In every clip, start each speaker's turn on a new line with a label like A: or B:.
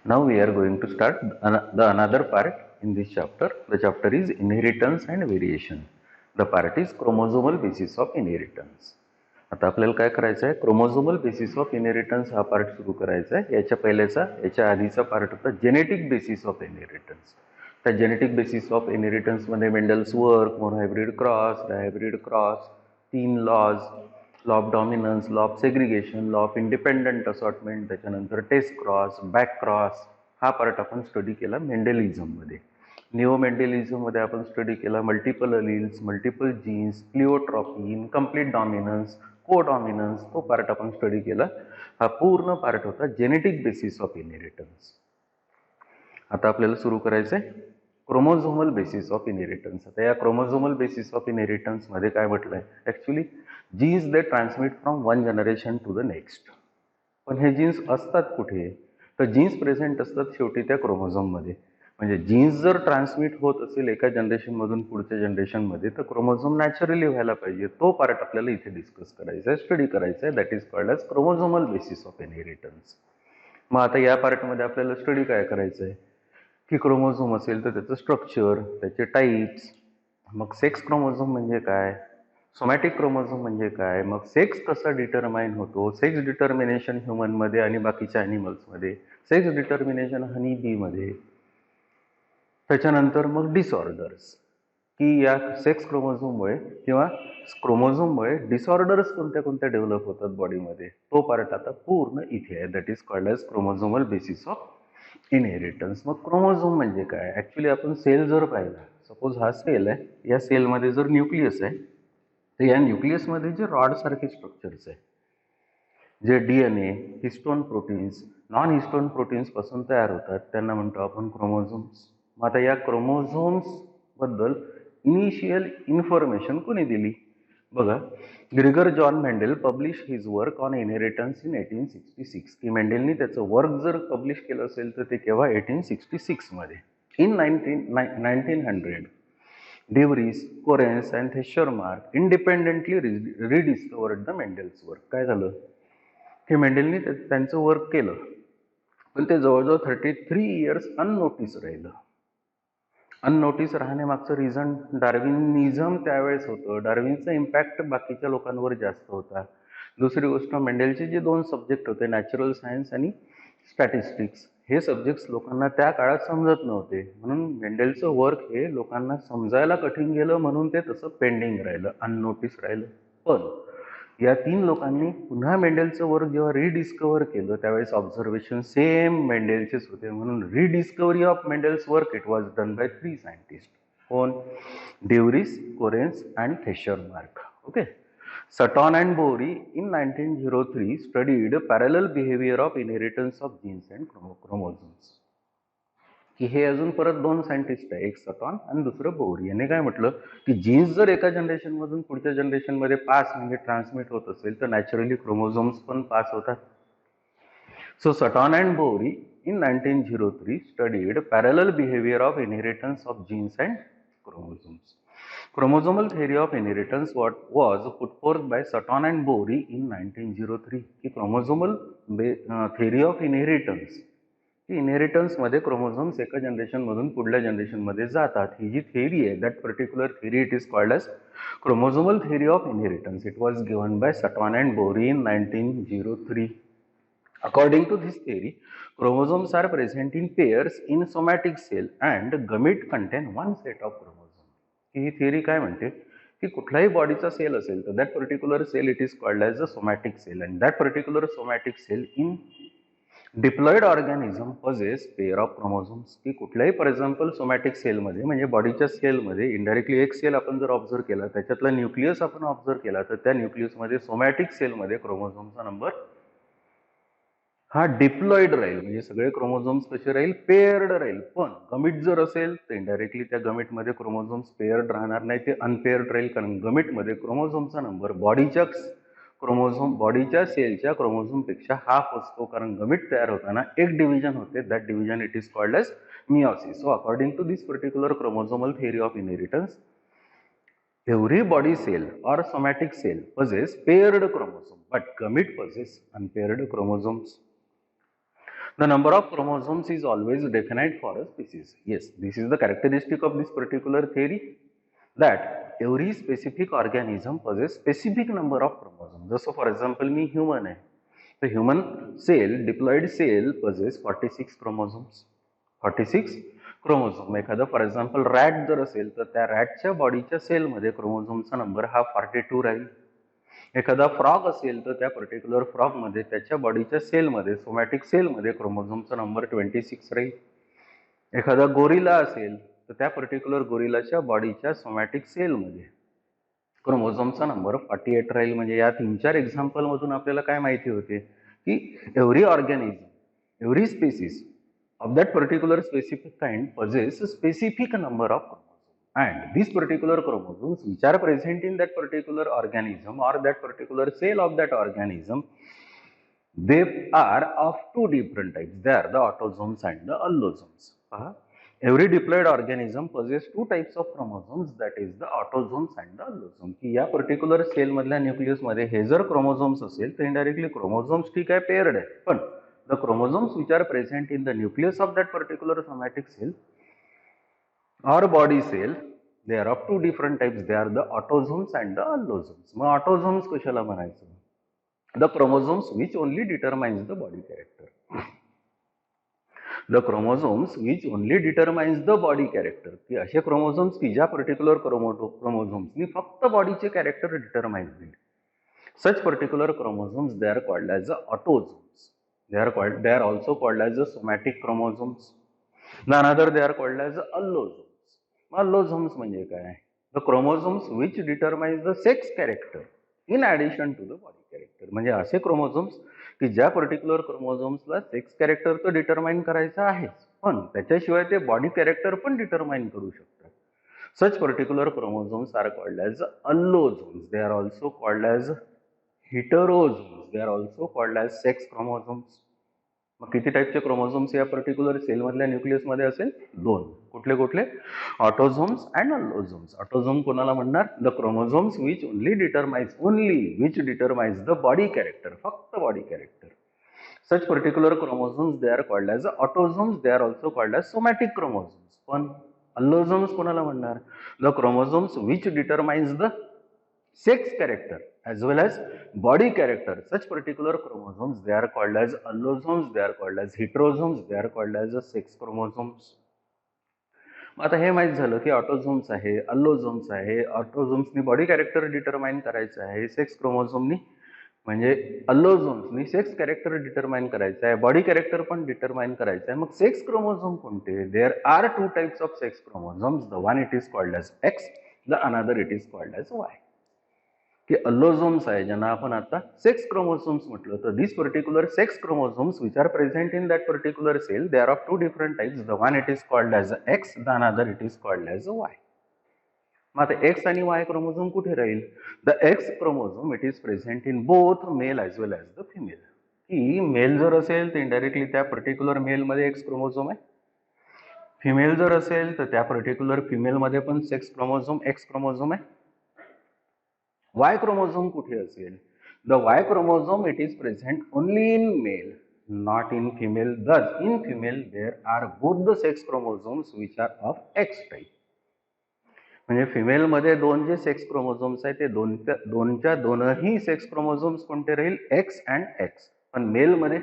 A: Now we are going to start the another part in this chapter. The chapter is inheritance and variation. The part is chromosomal basis of inheritance. आता आपल्याला काय करायचं आहे, chromosomal basis of inheritance हा part सुरू करायचा आहे. याच्या आधीचा पार्ट होता जेनेटिक बेसिस ऑफ इनहेरिटन्स. त्या जेनेटिक बेसिस ऑफ इनहेरिटन्समध्ये Mendel's work, monohybrid cross, dihybrid cross, 3 laws, law of dominance, law of segregation, law of independent assortment, त्याच्यानंतर टेस्ट क्रॉस, बॅक क्रॉस, हा पार्ट आपण स्टडी केला मेंडेलिझममध्ये. Neo मेंडेलिझममध्ये आपण study केला multiple alleles, multiple genes, pleiotropy, incomplete dominance, co dominance, तो part आपण स्टडी केला. हा पूर्ण पार्ट होता जेनेटिक बेसिस ऑफ इनहेरिटन्स. आता आपल्याला सुरू करायचं आहे क्रोमोझोमल बेसिस ऑफ इनहेरिटन्स. आता या क्रोमोझोमल बेसिस ऑफ इनहेरिटन्समध्ये काय म्हटलं आहे, actually genes they transmit from one generation to the next. पण हे जीन्स असतात कुठे, तर जीन्स प्रेझेंट असतात शेवटी त्या क्रोमोझोममध्ये. म्हणजे जीन्स जर ट्रान्समिट होत असेल एका जनरेशनमधून पुढच्या जनरेशनमध्ये, तर क्रोमोझोम नॅचरली व्हायला पाहिजे. तो पार्ट आपल्याला इथे डिस्कस करायचा आहे, स्टडी करायचा आहे. That is called as chromosomal basis of inheritance. मग आता या पार्टमध्ये आपल्याला स्टडी काय करायचं आहे की क्रोमोझोम असेल तर त्याचं स्ट्रक्चर, त्याचे टाईप्स, मग सेक्स क्रोमोझोम म्हणजे काय, सोमॅटिक क्रोमोझोम म्हणजे काय, मग सेक्स कसा डिटरमाइन होतो, सेक्स डिटर्मिनेशन ह्युमनमध्ये आणि बाकीच्या ॲनिमल्समध्ये, सेक्स डिटर्मिनेशन हनी बीमध्ये, त्याच्यानंतर मग डिसऑर्डर्स, की या सेक्स क्रोमोझोममुळे किंवा क्रोमोझोममुळे डिसऑर्डर्स कोणत्या कोणत्या डेव्हलप होतात बॉडीमध्ये, तो पार्ट आता पूर्ण इथे आहे. That is called as chromosomal basis of inheritance. मग क्रोमोझोम म्हणजे काय, ॲक्च्युली आपण सेल जर पाहिला, सपोज हा सेल आहे, या सेलमध्ये जर न्यूक्लियस आहे, तर या न्यूक्लियसमध्ये जे रॉडसारखे स्ट्रक्चर्स आहे, जे DNA, histone proteins, non histone प्रोटीन्सपासून तयार होतात, त्यांना म्हणतो आपण क्रोमोझोम्स. मग आता या क्रोमोझोम्सबद्दल इनिशियल इन्फॉर्मेशन कोणी दिली, बघा, Gregor John Mendel publish his work on inheritance in 1866. की मेंडेलनी त्याचं वर्क जर पब्लिश केलं असेल तर ते केव्हा, 1866मध्ये. In 1900 De Vries, Correns and Theschermark independently rediscovered the Mendel's work. काय झालं की मेंडेलनी त्यांचं वर्क केलं, पण ते जवळजवळ 33 इयर्स अननोटीस राहिलं. अननोटीस राहण्यामागचं रिझन डार्विनिझम त्यावेळेस होतं. डार्विनचा इम्पॅक्ट बाकीच्या लोकांवर जास्त होता. दुसरी गोष्ट, मेंडेलचे जे 2 सब्जेक्ट होते, नॅचरल सायन्स आणि स्टॅटिस्टिक्स, हे सब्जेक्ट्स लोकांना त्या काळात समजत नव्हते. म्हणून मेंडेलचं वर्क हे लोकांना समजायला कठीण गेलं, म्हणून ते तसं पेंडिंग राहिलं, अननोटीस राहिलं. पण या 3 लोकांनी पुन्हा मेंडेलचं वर्क जेव्हा रिडिस्कवर केलं, त्यावेळेस ऑब्झर्वेशन सेम मेंडेलचेच होते. म्हणून rediscovery of Mendel's work it was done by 3 scientist. कोण, De Vries, Correns and Theschermark. Okay. Sutton and Bory in 1903 studied parallel behavior of inheritance of genes and chromosomes. की हे अजून परत 2 scientist आहे, एक सटॉन आणि दुसरं बोरी. याने काय म्हटलं की जीन्स जर एका जनरेशनमधून पुढच्या जनरेशनमध्ये पास म्हणजे ट्रान्समिट होत असेल, तर नॅचरली क्रोमोझोम्स पण पास होतात. So Sutton and Boveri in 1903 studied parallel behavior of inheritance of genes and chromosomes. Chromosomal theory of inheritance was put forth by Sutton and Bory in 1903. की chromosomal theory of inheritance, की इनहेरिटन्समध्ये chromosomes एका जनरेशनमधून पुढल्या जनरेशनमध्ये जातात, ही जी theory आहे, that particular theory it is called as chromosomal theory of inheritance. It was given by Sutton and Boveri in 1903. According to this theory, chromosomes are present in pairs in somatic cell and gamete contain one set of chromosomes. ही theory काय म्हणते की कुठलाही बॉडीचा cell असेल तर that particular cell it is called as a somatic cell, and that particular somatic cell in diploid organism possess pair of chromosomes. की कुठल्याही फॉर एक्झाम्पल सोमॅटिक सेलमध्ये, म्हणजे बॉडीच्या सेलमध्ये इनडायरेक्टली एक सेल आपण जर ऑब्झर्व केला, त्याच्यातला न्यूक्लियस आपण ऑब्झर्व केला, तर त्या न्यूक्लियसमध्ये सोमॅटिक सेलमध्ये क्रोमोझोमचा नंबर हा डिप्लॉइड राहील. म्हणजे सगळे क्रोमोझोम्स कसे राहील, पेअर्ड राहील. पण गमिट जर असेल तर इनडायरेक्टली त्या गमिटमध्ये क्रोमोझोम्स पेअर्ड राहणार नाही, ते अनपेअर्ड राहील. कारण गमिटमध्ये क्रोमोझोमचा नंबर बॉडीच्या सेलच्या क्रोमोझोमपेक्षा हाफ असतो. कारण गमिट तयार होताना एक डिव्हिजन होते, that division it is called as meiosis. So according to this particular chromosomal theory of inheritance, every body cell or somatic cell possess paired chromosome, but gamete possess unpaired chromosomes. The number of chromosomes is always definite for a species. Yes, this is the characteristic of this particular theory, that every specific organism possesses specific number of chromosomes. So for example, me human आहे. The human cell, diploid cell possesses 46 chromosomes. 46 chromosome. एखादा for example rat जर असेल तर त्या रॅटच्या बॉडीच्या सेलमध्ये क्रोमोझोमचा number हा 42 राहील. एखादा फ्रॉग असेल तर त्या पर्टिक्युलर फ्रॉगमध्ये त्याच्या बॉडीच्या सेलमध्ये, सोमॅटिक सेलमध्ये क्रोमोझोमचा नंबर 26 राहील. एखादा गोरिला असेल तर त्या पर्टिक्युलर गोरिलाच्या बॉडीच्या सोमॅटिक सेलमध्ये क्रोमोझोमचा नंबर 48 राहील. म्हणजे या 3-4 एक्झाम्पल मधून आपल्याला काय माहिती होते की every organism, every species of that particular specific kind possess a specific number of chromosomes, and these particular chromosomes which are present in that particular organism or that particular cell of that organism, they are of two different types. They are the autosomes and the allosomes. Every diploid organism possesses two types of chromosomes, that is the autosomes and the allosomes. की या particular sale मधल्या nucleus मध्ये हे जर chromosomes असेल तर indirectly chromosomes ठीक आहे, पेअर्ड आहे, पण the chromosomes which are present in the nucleus of that particular somatic cell or body cell, they are of two different types. They are the autosomes and the allosomes. मग autosomes कशाला म्हणायचं? The chromosomes which only determines the body character. The chromosomes which only determines the body character. की असे chromosomes की ज्या particular क्रोमोझोम्सनी फक्त बॉडीचे character determine होईल. Such particular chromosomes, they are called as the autosomes. They are also called as the somatic chromosomes. The another they are called as the allosomes. Allosomes म्हणजे काय? The chromosomes which determines the sex character in addition to the body character. म्हणजे असे chromosomes की ज्या particular क्रोमोझोम्सला sex character तर determine करायचं आहेच, पण त्याच्याशिवाय ते बॉडी कॅरेक्टर पण डिटरमाइन करू शकतात. Such particular chromosomes are called as allosomes. They are also called as heterosomes. They are also called as sex chromosomes. मग किती टाईपचे क्रोमोझोम्स या पर्टिक्युलर सेल मधल्या न्यूक्लियस मध्ये असेल? 2. कुठले कुठले? Autosomes and अल्लोझोम्स. ऑटोझोम कोणाला म्हणणार? The chromosomes which only determines the body character, फक्त body character. Such particular chromosomes, they are called as autosomes. They are also called as somatic chromosomes. पण allosomes कोणाला म्हणणार? The chromosomes which determines the sex character as well as body character. Such particular chromosomes, they are called as allosomes. They are called as heterosomes. They are called as sex chromosomes. आता हे माहित झालं की autosomes आहे, अल्लोझोम्स आहे. ऑटोझोम्सनी body character determine करायचं आहे, sex क्रोमोझोमनी म्हणजे अल्लोझोम्सनी सेक्स कॅरेक्टर डिटरमाइन करायचं आहे, बॉडी कॅरेक्टर पण डिटरमाइन करायचं आहे. मग सेक्स क्रोमोझोम कोणते? There are two types of sex chromosomes. The one it is called as X, the another it is called as Y. की अल्लोझोम्स आहे ज्यांना आपण आता सेक्स क्रोमोझोम्स म्हटलं, तर this particular sex chromosomes which are present in that particular cell, they are of two different types. The one it is called as X, the another it is called as Y. मग आता X आणि Y chromosome कुठे राहील? The X chromosome it is present in both male as well as the female. की male जर असेल तर indirectly त्या पर्टिक्युलर मेलमध्ये एक्स क्रोमोझोम आहे, फिमेल जर असेल तर त्या पर्टिक्युलर फिमेलमध्ये पण सेक्स क्रोमोझोम एक्स क्रोमोझोम आहे. वाय क्रोमोझोम कुठे असेल? The Y chromosome it is present only in male, not in female. Thus in female there are both the sex chromosomes which are of X type. म्हणजे फिमेलमध्ये दोन जे sex chromosomes आहेत ते दोनच्या दोनही सेक्स क्रोमोझोम्स कोणते राहील? X and x. पण मेलमध्ये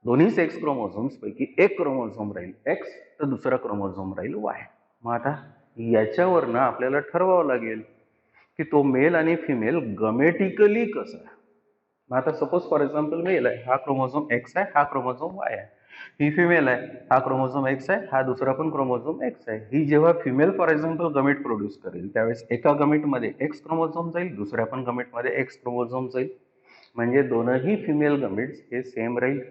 A: दोन्ही सेक्स क्रोमोझोम्स पैकी एक क्रोमोझोम राहील एक्स, तर दुसरा क्रोमोझोम राहील वाय. मग आता याच्यावरनं आपल्याला ठरवावं लागेल की तो मेल आणि फिमेल गमेटिकली कसं आहे. मग आता सपोज फॉर एक्झाम्पल मेल आहे, हा क्रोमोझोम एक्स आहे, हा क्रोमोझोम वाय आहे. ही फिमेल आहे, हा क्रोमोझोम एक्स आहे, हा दुसरा पण क्रोमोझोम एक्स आहे. ही जेव्हा female for example gamete produce करेल त्यावेळेस एका गमेटमध्ये एक्स क्रोमोझोम जाईल, दुसऱ्या पण गमेटमध्ये एक्स क्रोमोझोम जाईल. म्हणजे दोनही फिमेल गमेट्स हे सेम राहील.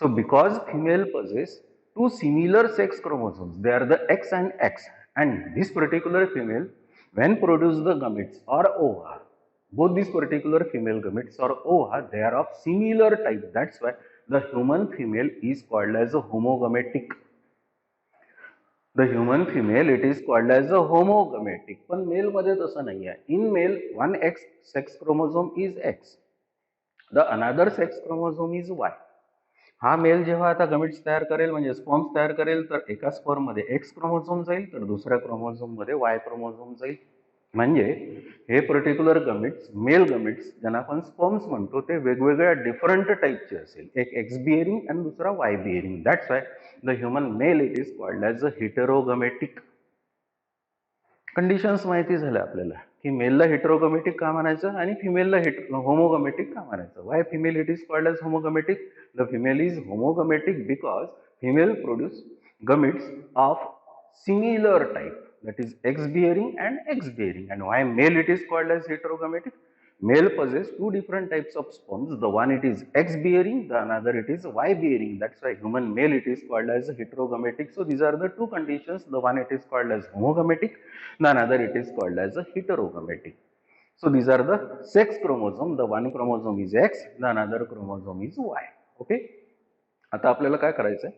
A: So because female possess two similar sex chromosomes, they are the X and X, and this particular female when produce the gametes or ova, both these particular female gametes or ova, they are of similar type. That's why the human female is called as a homogametic. The human female it is called as a homogametic. पण mail मध्ये तसं नाही आहे. In male one X sex chromosome is X, the another sex chromosome is Y. हा mail जेव्हा आता gametes तयार करेल म्हणजे स्पर्म्स तयार करेल तर एका स्पर्म मध्ये एक्स क्रोमोझोम जाईल तर दुसऱ्या क्रोमोझोम मध्ये वाय क्रोमोझोम जाईल. म्हणजे हे पर्टिक्युलर गमिट्स, मेल गमिट्स ज्यांना आपण स्पर्म्स म्हणतो, ते वेगवेगळ्या डिफरंट टाईपचे असेल. एक एक्स बिअरिंग आणि दुसरा Y bearing. That's why the human male it is called as a heterogametic. Conditions माहिती झाल्या आपल्याला की मेलला हेटेरोगमेटिक का म्हणायचं आणि फिमेलला होमोगमेटिक का म्हणायचं. Why female it is called as homogametic? The female is homogametic because female produce gametes of similar type, that is X bearing and X bearing. And why male it is called as heterogametic? Male possess two different types of sperms. The one it is X bearing, the another it is Y bearing. That's why human male it is called as heterogametic. So these are the two conditions. The one it is called as homogametic, the another it is called as a heterogametic. So these are the sex chromosome. The one chromosome is X, the another chromosome is Y. Okay. आता आपल्याला काय करायचं आहे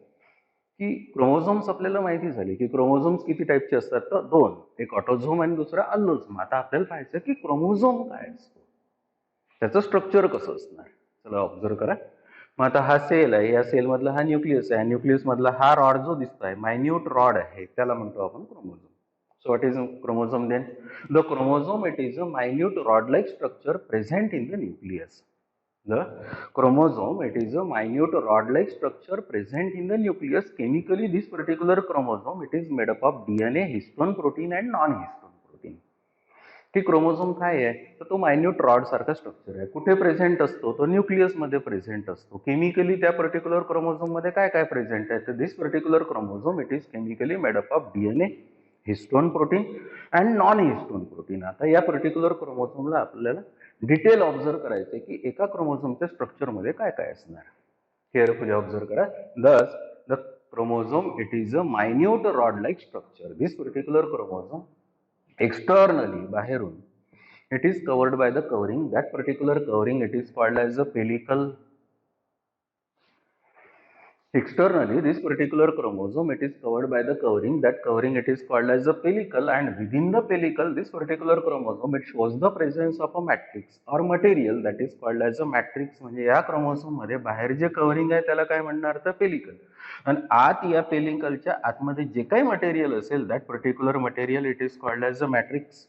A: की chromosomes आपल्याला माहिती झाली की क्रोमोझोम्स किती टाईपचे असतात, तर दोन, एक ऑटोझोम आणि दुसरा अल्लोझोम. आता आपल्याला पाहायचं की क्रोमोझोम काय असतो, त्याचं स्ट्रक्चर कसं असणार. चला ऑब्झर्व करा. मग आता हा सेल आहे, या सेल मधला हा न्यूक्लियस आहे, न्यूक्लियस मधला हा रॉड जो दिसतोय, मायन्यूट रॉड आहे, त्याला म्हणतो आपण chromosome. So what is chromosome then? The chromosome, it is a minute rod-like structure present in the nucleus. The chromosome, it is a minute rod-like structure present in the nucleus. Chemically, this particular chromosome, it is made up of DNA, histone protein and non-histone protein. की chromosome काय आहे, तर तो minute rod सारखा structure आहे. कुठे present असतो, तो न्यूक्लियस मध्ये प्रेझेंट असतो. केमिकली त्या पर्टिक्युलर क्रोमोझोम मध्ये काय काय प्रेझेंट आहे, तर this particular chromosome it is chemically made up of DNA, histone protein and non histone protein. आता या पर्टिक्युलर क्रोमोझोमला आपल्याला डिटेल ऑब्झर्व करायचे की एका क्रोमोझोमच्या स्ट्रक्चर मध्ये काय काय असणार. केअरफुली ऑब्झर्व करा. दस the chromosome it is a minute rod like structure. This particular chromosome externally, बाहेरून, it is covered by the covering. That particular covering it is called as a pellicle. Externally, this particular chromosome it is covered by the covering. That covering it is called as a pellicle, and within the pellicle, this particular chromosome it shows the presence of a matrix or material that is called as a matrix. म्हणजे या chromosome मध्ये बाहेर जे covering आहे त्याला काय म्हणणार, तर पेलिकल. आणि आत या पेलिकलच्या आतमध्ये जे काही मटेरियल असेल, that particular material it is called as a matrix.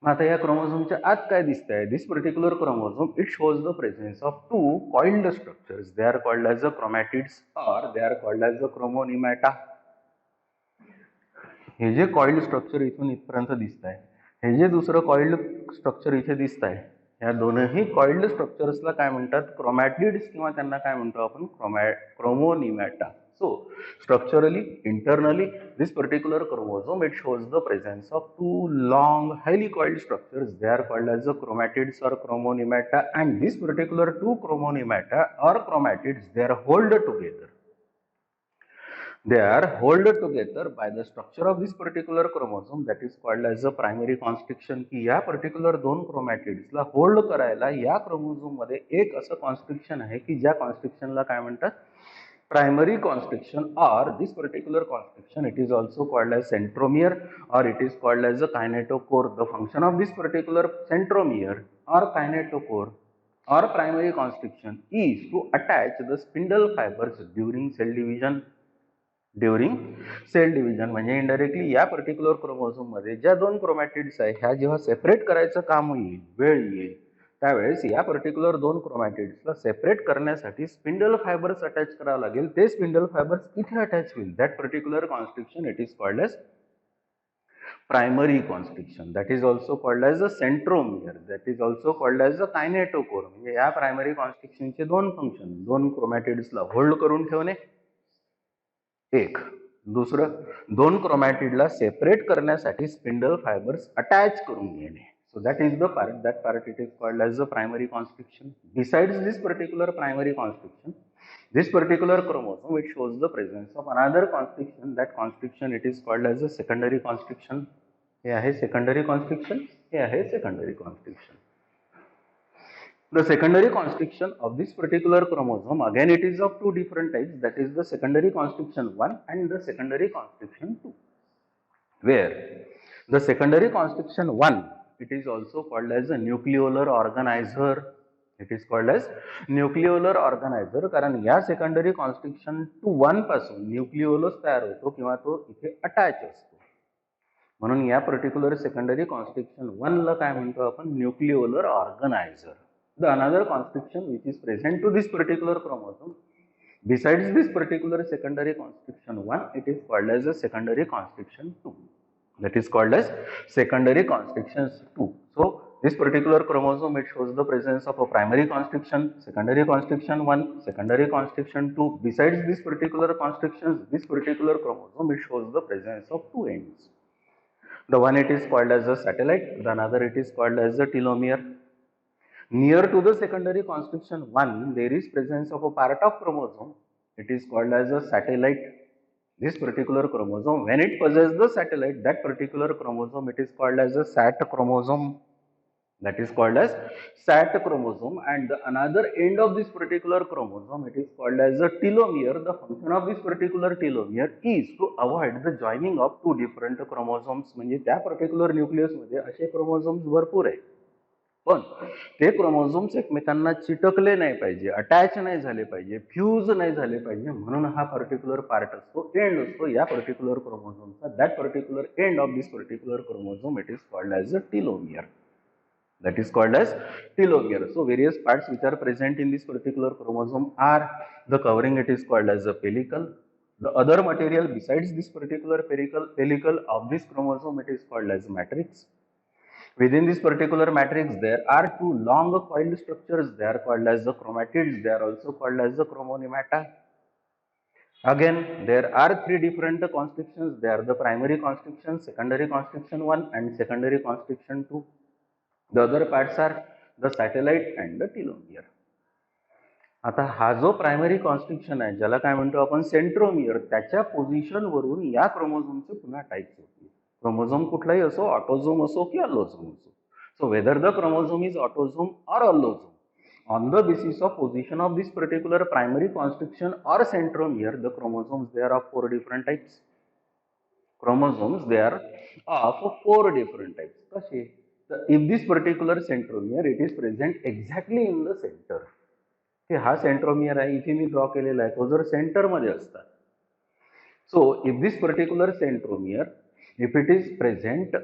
A: आता या क्रोमोझोमच्या आत काय दिसत आहे, this particular chromosome it shows the presence of two coiled structures. They are called as a chromatids or they are called as a chromonemata. हे जे coiled structure इथून इथपर्यंत दिसत आहे, हे जे दुसरं कॉइल्ड स्ट्रक्चर इथे दिसत आहे, या दोनही कॉइल्ड स्ट्रक्चर्सला काय म्हणतात, क्रोमॅटिड्स, किंवा त्यांना काय म्हणतो आपण, क्रोमोनिमॅटा. So structurally, internally, this particular chromosome it shows the presence of two long, highly coiled structures. They are called as the chromatids or chromonimata, and this particular two chromonimata or chromatids they are held together. They are held together by the structure of this particular chromosome that is called as a primary constriction. की या particular दोन क्रोमॅटिड्सला hold करायला या chromosome मध्ये एक असं constriction आहे की ज्या कॉन्स्ट्रिक्शनला काय म्हणतात, primary constriction, or this particular constriction it is also called as centromere or it is called as a kinetochore. The function of this particular centromere or kinetochore or primary constriction is to attach the spindle fibers during cell division. During cell division म्हणजे indirectly या particular chromosome मध्ये ज्या दोन chromatids आहे ह्या जेव्हा separate करायचं काम येईल, वेळ येईल, त्यावेळेस या पर्टिक्युलर दोन क्रोमॅटिड्सला सेपरेट करण्यासाठी स्पिंडल फायबर्स अटॅच करावं लागेल. ते स्पिंडल फायबर्स इथे अटॅच होईल. That particular constriction it is called as primary constriction. That is also called as a centromere. That is also called as a kinetochore. म्हणजे या प्रायमरी कॉन्स्ट्रिक्शनचे दोन function, दोन क्रोमॅटिड्सला hold करून ठेवणे एक, दुसरं दोन क्रोमॅटिडला सेपरेट करण्यासाठी स्पिंडल फायबर्स अटॅच करून घेणे. So that is the part, that part it is called as the primary constriction. Besides this particular primary constriction, this particular chromosome it shows the presence of another constriction. That constriction it is called as a secondary constriction. हे आहे secondary constriction, हे आहे secondary constriction. The secondary constriction of this particular chromosome, again it is of two different types, that is the secondary constriction 1 and the secondary constriction 2. Where the secondary constriction 1 it is also called as a nucleolar organizer. It is called as nucleolar organizer, कारण या secondary constriction to 1 पासून nucleolus तयार होतो किंवा तो इथे attach असतो. म्हणून या पर्टिक्युलर सेकंडरी कॉन्स्ट्रिक्शन 1 ला काय म्हणतो आपण, nucleolar organizer. The another constriction which is present to this particular chromosome besides this particular secondary constriction 1, it is called as a secondary constriction 2. That is called as secondary constrictions 2. So this particular chromosome, it shows the presence of a primary constriction, secondary constriction 1, secondary constriction 2. Besides this particular constrictions, this particular chromosome, it shows the presence of two ends. The one it is called as a satellite, the another it is called as a telomere. Near to the secondary constriction 1, there is presence of a part of chromosome. It is called as a satellite. This particular chromosome, when it possesses the satellite, that particular chromosome, it is called as a SAT chromosome. That is called as SAT chromosome. And the another end of this particular chromosome, it is called as a telomere. The function of this particular telomere is to avoid the joining of two different chromosomes. म्हणजे त्या particular nucleus मध्ये असे chromosomes भरपूर आहे, पण ते chromosomes एकमेकांना चिटकले नाही पाहिजे, अटॅच नाही झाले पाहिजे, फ्यूज नाही झाले पाहिजे, म्हणून हा पर्टिक्युलर पार्ट असतो, एंड असतो या पर्टिक्युलर क्रोमोझोमचा. That particular end of this particular chromosome, it is called as a telomere. That is called as telomere. So various parts which are present in this particular chromosome are the covering, it is called as a pellicle. The other material besides this particular pellicle of this chromosome, it is called as matrix. Within this particular matrix, there are two long coiled structures. They are called as the chromatids. They are also called as the chromonemata. Again, there are three different constrictions. They are the primary constriction, secondary constriction 1, and secondary constriction 2. The other parts are the satellite and the telomere. आता हा जो primary constriction आहे, ज्याला काय म्हणतो आपण centromere, त्याच्या position वरून या क्रोमोझोमचे पुन्हा टाइप्स होतील. क्रोमोझोम कुठलाही असो, ऑटोझोम असो की अलोझोम असो. So whether the chromosome is autosome or allosome, on the basis of position of this particular primary constriction or centromere, the chromosomes, they are of 4 different types. Chromosomes, they are of 4 different types. कसे? So if this particular centromere, it is present exactly in the center. हा centromere आहे, इथे मी draw केलेला आहे, तो जर centre मध्ये असतात. So if this particular centromere, if it is present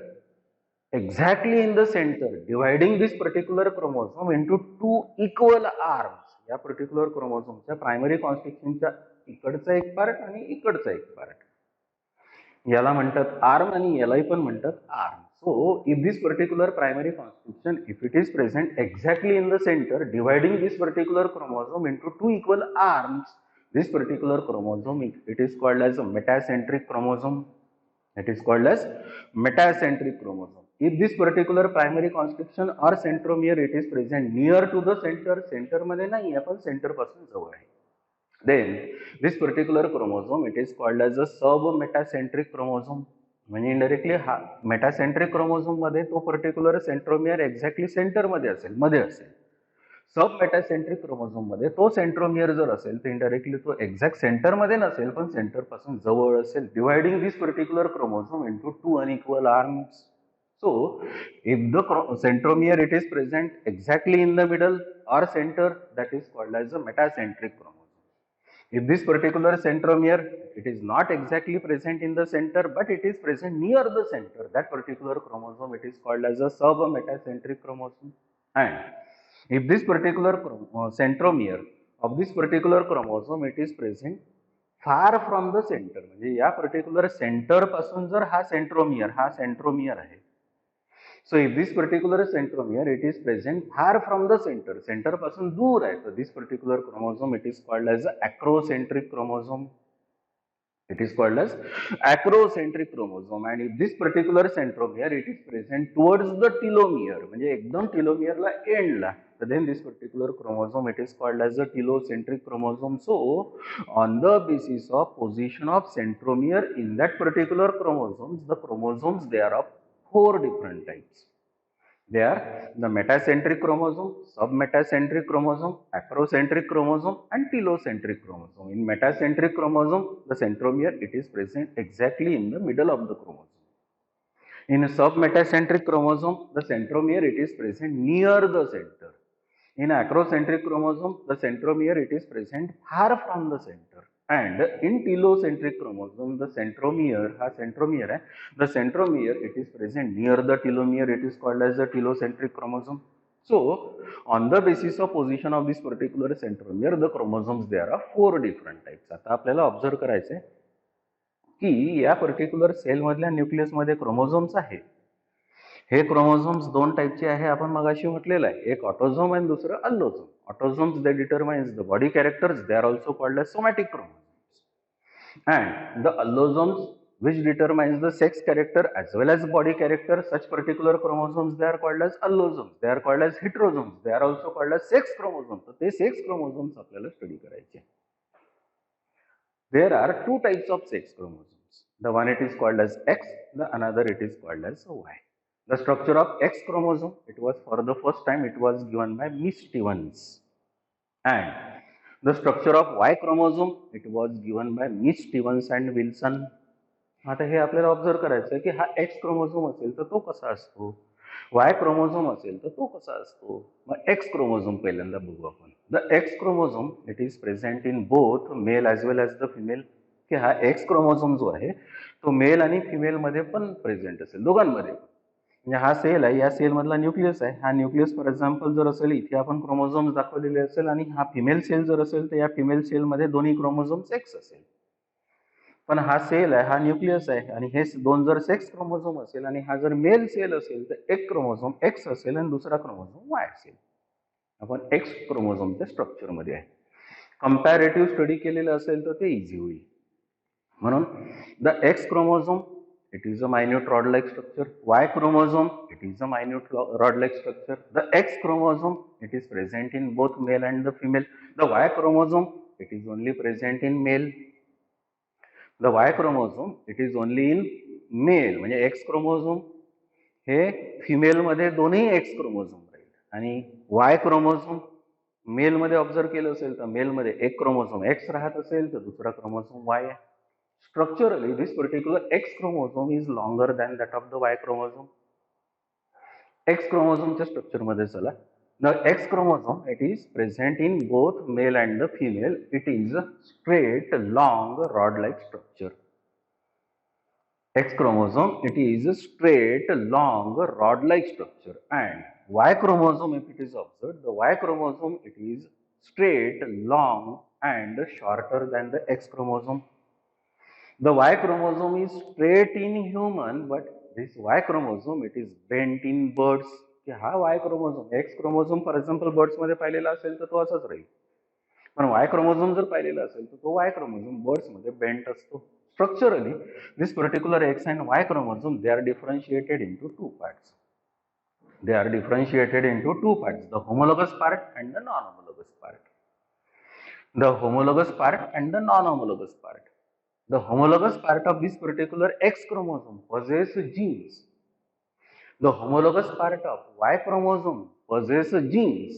A: exactly in the center, dividing this particular chromosome into two equal arms, या पर्टिक्युलर क्रोमोझोमच्या प्रायमरी कॉन्स्ट्रिक्शनच्या इकडचा एक पार्ट आणि इकडचा एक पार्ट, याला म्हणतात आर्म आणि यालाही पण म्हणतात arm. So if this particular primary constriction, if it is present exactly in the center, dividing this particular chromosome into two equal arms, this particular chromosome, it is called as a metacentric chromosome. It is called as metacentric chromosome. If this particular primary constriction or centromere, it is present near to the center, center मध्ये नाही आहे पण center पासून जवळ आहे, then this particular chromosome, it is called as a submetacentric chromosome. म्हणजे indirectly हा metacentric chromosome मध्ये तो पर्टिक्युलर सेंट्रोमियर एक्झॅक्टली सेंटर मध्ये असेल, मध्ये असेल. सब मेटासेंट्रिक क्रोमोझोम मध्ये तो सेंट्रोमियर जर असेल तर इनडायरेक्टली तो एक्झॅक्ट सेंटर मध्ये नसेल पण सेंटर पासून जवळ असेल, dividing this particular chromosome into two unequal arms. So if the centromere, it is present exactly in the middle or center, that is called as a metacentric chromosome. If this particular centromere, it is not exactly present in the center but it is present near the center, that particular chromosome, it is called as a submetacentric chromosome. And if this particular centromere of this particular chromosome, it is present far from the center, म्हणजे या particular centre पासून जर हा centromere आहे, so if this particular centromere, it is present far from the center पासून दूर आहे, so this particular chromosome, it is called as acrocentric chromosome. It is called as acrocentric chromosome. And if this particular centromere, it is present towards the telomere, म्हणजे एकदम telomere ला end ला, so then this particular chromosome, it is called as a telocentric chromosome. So on the basis of position of centromere in that particular chromosomes, the chromosomes, they are of 4 different types. They are the metacentric chromosome, submetacentric chromosome, acrocentric chromosome, and telocentric chromosome. In metacentric chromosome, the centromere, it is present exactly in the middle of the chromosome. In a submetacentric chromosome, the centromere, it is present near the center. In acrocentric chromosome, the centromere it is present far from the center, and in telocentric chromosome, the centromere it is present near the telomere. It is called as the telocentric chromosome. So, on the basis of position of this particular centromere, the chromosomes there are 4 different types. आता आपल्याला observe करायचे की या particular sale मधल्या nucleus मध्ये chromosomes आहे. हे chromosomes 2 टाइपचे आहे. आपण मगाशी म्हटलेलं आहे, एक ऑटोझोम आणि दुसरं allosome. Autosomes they determines the body characters, they are also called as somatic chromosomes, and the allosomes which determines the sex character as well as body character, such particular chromosomes they are called as allosomes, they are called as heterosomes, they are also called as sex chromosomes. तर ते sex chromosomes आपल्याला study करायचे. There are 2 types of sex chromosomes. The one it is called as X, the another it is called as Y. The structure of X chromosome, it was for the first time it was given by Miss Stevens, and the structure of Y chromosome it was given by Miss Stevens and Wilson. आता हे आपल्याला observe करायचं की हा X chromosome असेल तर तो कसा असतो, Y क्रोमोझोम असेल तर तो कसा असतो. मग X क्रोमोझोम पहिल्यांदा बघू आपण. The X chromosome it is present in both mail as well as the female. की हा X क्रोमोझोम जो आहे तो मेल आणि फिमेल मध्ये पण प्रेझेंट असेल, दोघांमध्ये. म्हणजे हा सेल आहे, या सेल मधला न्यूक्लियस आहे. हा न्यूक्लियस फॉर एक्झाम्पल जर असेल, इथे आपण क्रोमोझोम्स दाखवलेले असेल आणि हा फिमेल सेल जर असेल तर या फिमेल सेल मध्ये दोन्ही क्रोमोझोम्स X असेल. पण हा सेल आहे, हा न्यूक्लियस आहे आणि हे दोन जर सेक्स क्रोमोझोम असेल आणि हा जर मेल सेल असेल तर एक क्रोमोझोम X असेल आणि दुसरा क्रोमोझोम Y असेल. आपण X क्रोमोझोमच्या स्ट्रक्चर मध्ये आहे. कंपॅरेटिव्ह स्टडी केलेलं असेल तर ते इझी होईल. म्हणून the X chromosome it is a minute rod-like structure. Y chromosome it is a minute rod-like structure. The X chromosome it is present in both male and the female. The Y chromosome it is only present in male. The Y chromosome it is only in male. म्हणजे X chromosome हे female मध्ये दोन्ही X chromosome राहील आणि Y chromosome mail मध्ये observe केलं असेल तर मेल मध्ये एक क्रोमोझोम X राहत असेल तर दुसरा क्रोमोझोम Y आहे. Structurally, this particular X chromosome is longer than that of the Y chromosome. X chromosome च्या स्ट्रक्चर मध्ये चला. The X chromosome it is present in both male and the female. It is a straight, long, rod-like structure. X chromosome it is a straight, long, rod-like structure, and Y chromosome, if it is observed, the Y chromosome it is straight, long, and shorter than the X chromosome. The Y chromosome is straight in human, but this Y chromosome it is bent in birds. की हा Y chromosome, X chromosome for example birds मध्ये पाहिलेला असेल तर तो असाच राहील. पण Y chromosome जर पाहिलेला असेल तर तो Y chromosome बर्ड्स मध्ये बेंट असतो. Structurally, this particular X and Y chromosome they are differentiated into 2 parts. They are differentiated into 2 parts: the homologous part and the non-homologous part. The homologous part and the non-homologous part. The homologous part of this particular X chromosome possesses genes. The homologous part of Y chromosome possesses genes.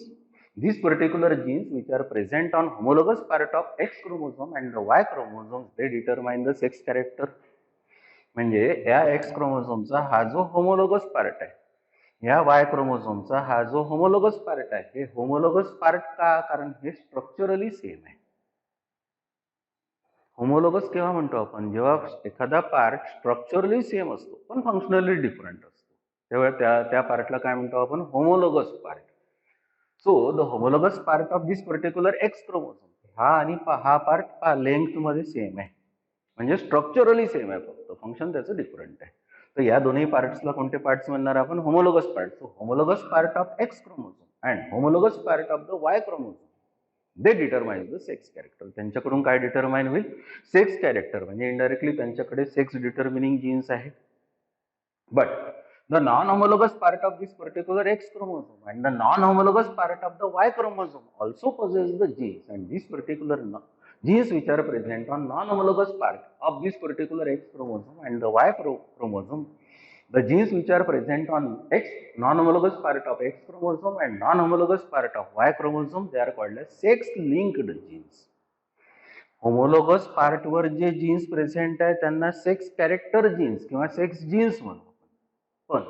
A: These particular genes which are present on homologous part of X chromosome and the Y chromosomes they determine the sex character. म्हणजे या X क्रोमोझोमचा हा जो homologous part आहे, या Y क्रोमोझोमचा हा जो homologous part आहे, हे होमोलोगस पार्ट का? कारण हे स्ट्रक्चरली सेम आहे. होमोलोगस केव्हा म्हणतो आपण? जेव्हा एखादा पार्ट स्ट्रक्चरली सेम असतो पण फंक्शनली डिफरंट असतो, तेव्हा त्या पार्टला काय म्हणतो आपण? Homologous part. So the homologous part of this particular X chromosome हा आणि हा पार्ट लेंथ मध्ये सेम आहे, म्हणजे स्ट्रक्चरली सेम आहे, फक्त फंक्शन त्याचं डिफरंट आहे. तर या दोन्ही पार्ट्सला कोणते पार्ट्स म्हणणार आपण? Homologous part. So homologous part of X chromosome and homologous part of the Y chromosome they determine the sex character. त्यांच्याकडून काय डिटरमाइन होईल? Sex character. म्हणजे इनडायरेक्टली त्यांच्याकडे सेक्स डिटर्मिनिंग जीन्स आहे. But the non-homologous part of this particular X chromosome and the non-homologous part of the Y chromosome also possess the genes, and these particular genes which are present on non-homologous part of this particular X chromosome and the Y chromosome, the genes which are present on X non-homologous part of X chromosome and non-homologous part of Y chromosome, they are called as sex-linked genes. Homologous part वर जे genes present आहे त्यांना sex character jeans किंवा sex jeans म्हणतो. पण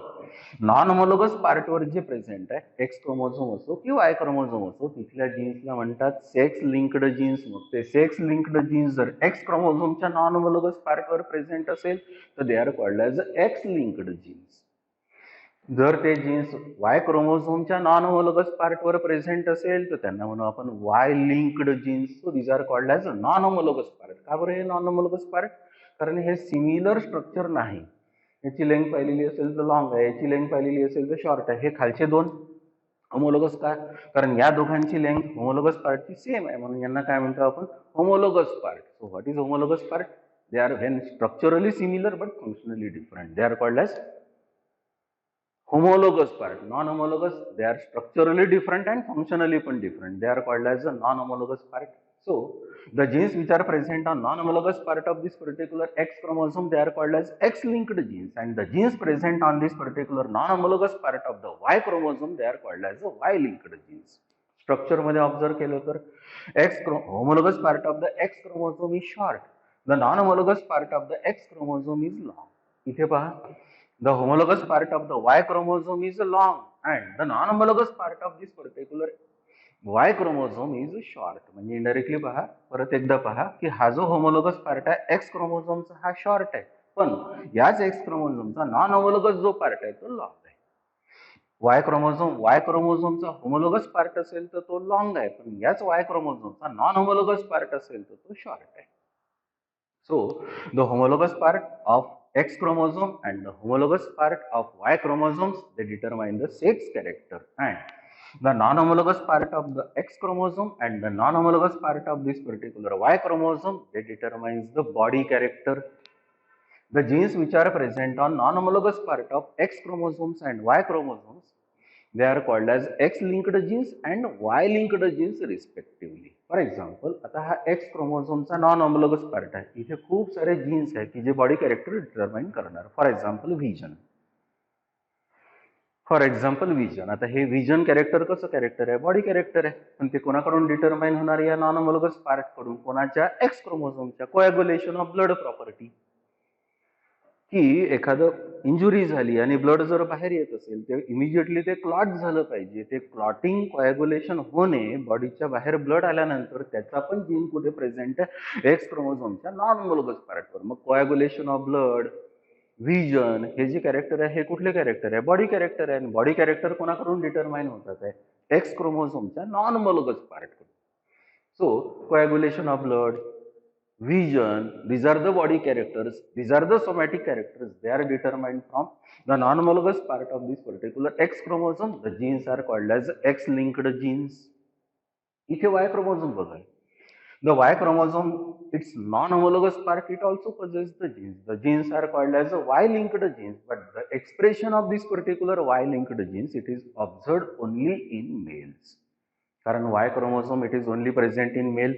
A: non homologous पार्टवर जे present आहे एक्स क्रोमोझोम असो की वाय क्रोमोझोम असो तिथल्या जीन्सला म्हणतात सेक्स लिंक्ड जीन्स. मग ते सेक्स लिंक्ड जीन्स जर एक्स क्रोमोझोमच्या नॉन होमोलोगस पार्टवर प्रेझेंट असेल तर they are called as X linked genes. जर ते जीन्स वाय क्रोमोझोमच्या नॉन होमोलोगस पार्टवर प्रेझेंट असेल तर त्यांना म्हणू आपण Y linked genes. So these are called as non homologous part. का बरं हे नॉन होमोलोगस पार्ट? कारण हे सिमिलर स्ट्रक्चर नाही. याची लेंथ पाहिलेली असेल तर लॉंग आहे, याची लेंथ पाहिलेली असेल तर शॉर्ट आहे. हे खालचे दोन होमोलोगस का? कारण या दोघांची लेंथ होमोलोगस पार्टची सेम आहे, म्हणून यांना काय म्हणतो आपण? Homologous part. So what is homologous part? They are when structurally similar but functionally different. They are called as homologous part. Non-homologous, they are structurally different and functionally different. They are called as a non-homologous part. So the genes which are present on non-homologous part of this particular X chromosome, they are called as X-linked genes, and the genes present on this particular non-homologous part of the Y chromosome, they are called as a Y-linked genes. Structure मध्ये observe केलं तर homologous part of the X chromosome is short. The non-homologous part of the X chromosome is long. इथे पहा, the homologous part of the Y chromosome is long and the non-homologous part of this particular Y chromosome is short. म्हणजे indirectly पहा, परत एकदा पहा की हा जो homologous part आहे X क्रोमोझोमचा हा शॉर्ट आहे, पण याच X क्रोमोझोमचा नॉन होमोलोगस जो पार्ट आहे तो लॉंग आहे. Y क्रोमोझोमचा होमोलोगस पार्ट असेल तर तो लॉंग आहे, पण याच Y क्रोमोझोमचा नॉन होमोलोगस पार्ट असेल तर तो शॉर्ट आहे. So the homologous part of X chromosome and the homologous part of Y chromosomes, they determine the sex character, and the non-homologous part of the X chromosome and the non-homologous part of this particular Y chromosome, they determines the body character. The genes which are present on non-homologous part of X chromosomes and Y chromosomes, they are called as X-linked genes and Y-linked genes respectively. For example, आता हा x क्रोमोझोमचा non homologous part आहे. इथे खूप सारे jeans आहेत की जे body character determine करणार. For example vision. आता हे विजन कॅरेक्टर कसं कॅरेक्टर आहे? बॉडी कॅरेक्टर आहे, पण ते कोणाकडून डिटरमाइन होणार? या नॉन होमोलोगस पार्ट कडून. कोणाच्या? X क्रोमोझोमच्या. Coagulation of blood property, की एखादं इंजुरी झाली आणि ब्लड जर बाहेर येत असेल तर इमिजिएटली ते क्लॉट झालं पाहिजे. ते क्लॉटिंग, कोॲग्युलेशन होणे, बॉडीच्या बाहेर ब्लड आल्यानंतर त्याचा पण जीन कुठे प्रेझेंट आहे? एक्स क्रोमोझोमच्या नॉन होमोलोगस पार्टवर. मग कोॲग्युलेशन ऑफ ब्लड, व्हिजन, हे जे कॅरेक्टर आहे हे कुठले कॅरेक्टर आहे? बॉडी कॅरेक्टर आहे. आणि बॉडी कॅरेक्टर कोणाकडून डिटरमाइन होतात आहे? एक्स क्रोमोझोमच्या नॉन होमोलोगस पार्टकडून. So coagulation of blood, vision, these are the body characters, these are the somatic characters, they are determined from the non-homologous part of this particular X chromosome. The genes are called as X-linked genes. इथे Y chromosome बघा, the Y chromosome, its non-homologous part, it also possesses the genes. The genes are called as Y-linked genes, but the expression of this particular Y-linked genes, it is observed only in males. कारण Y chromosome, it is only present in male.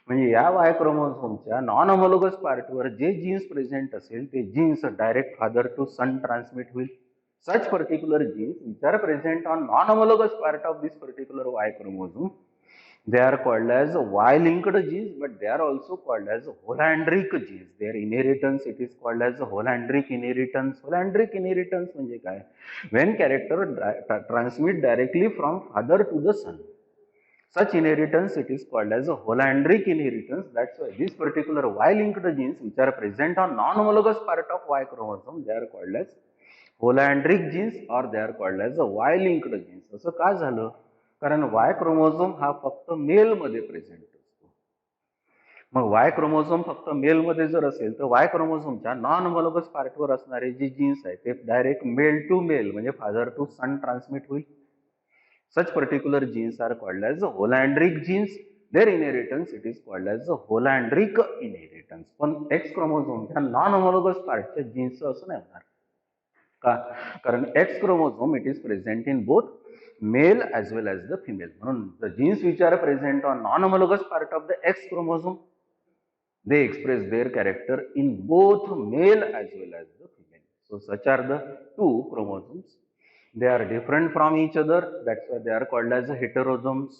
A: म्हणजे या Y क्रोमोझोमच्या non homologous पार्टवर जे genes present असेल ते genes direct father to son transmit होईल. Such particular genes which are present on non homologous part of this particular Y chromosome, they are called as Y-linked genes, but they are also called as holandric genes. Their inheritance, it is called as holandric inheritance. Holandric inheritance म्हणजे काय? When character transmit directly from father to the son. Such inheritance, it is called as a holandric inheritance. That's why this particular Y-linked genes which are present on non-homologous part of Y chromosome, they are called as holandric genes or they are called as a Y-linked genes. असं का झालं? कारण Y chromosome हा फक्त mail मध्ये present असतो. मग Y chromosome फक्त मेल मध्ये जर असेल तर Y क्रोमोझोमच्या नॉन होमोलोगस पार्टवर असणारे जे जीन्स आहेत ते डायरेक्ट मेल टू मेल म्हणजे फादर टू सन ट्रान्समिट होईल. Such particular genes are called as holandric genes. Their inheritance, it is called as holandric inheritance. पण X क्रोमोझोमच्या नॉन होमोलोगस पार्टच्या जीन्स असं नाही होणार. का? कारण X chromosome, it is present in both male as well as the female. म्हणून the genes which are present on non homologous part of the X chromosome, they express their character in both male as well as the female. So such are the two chromosomes. They are different from each other, that's why they are called as heterosomes.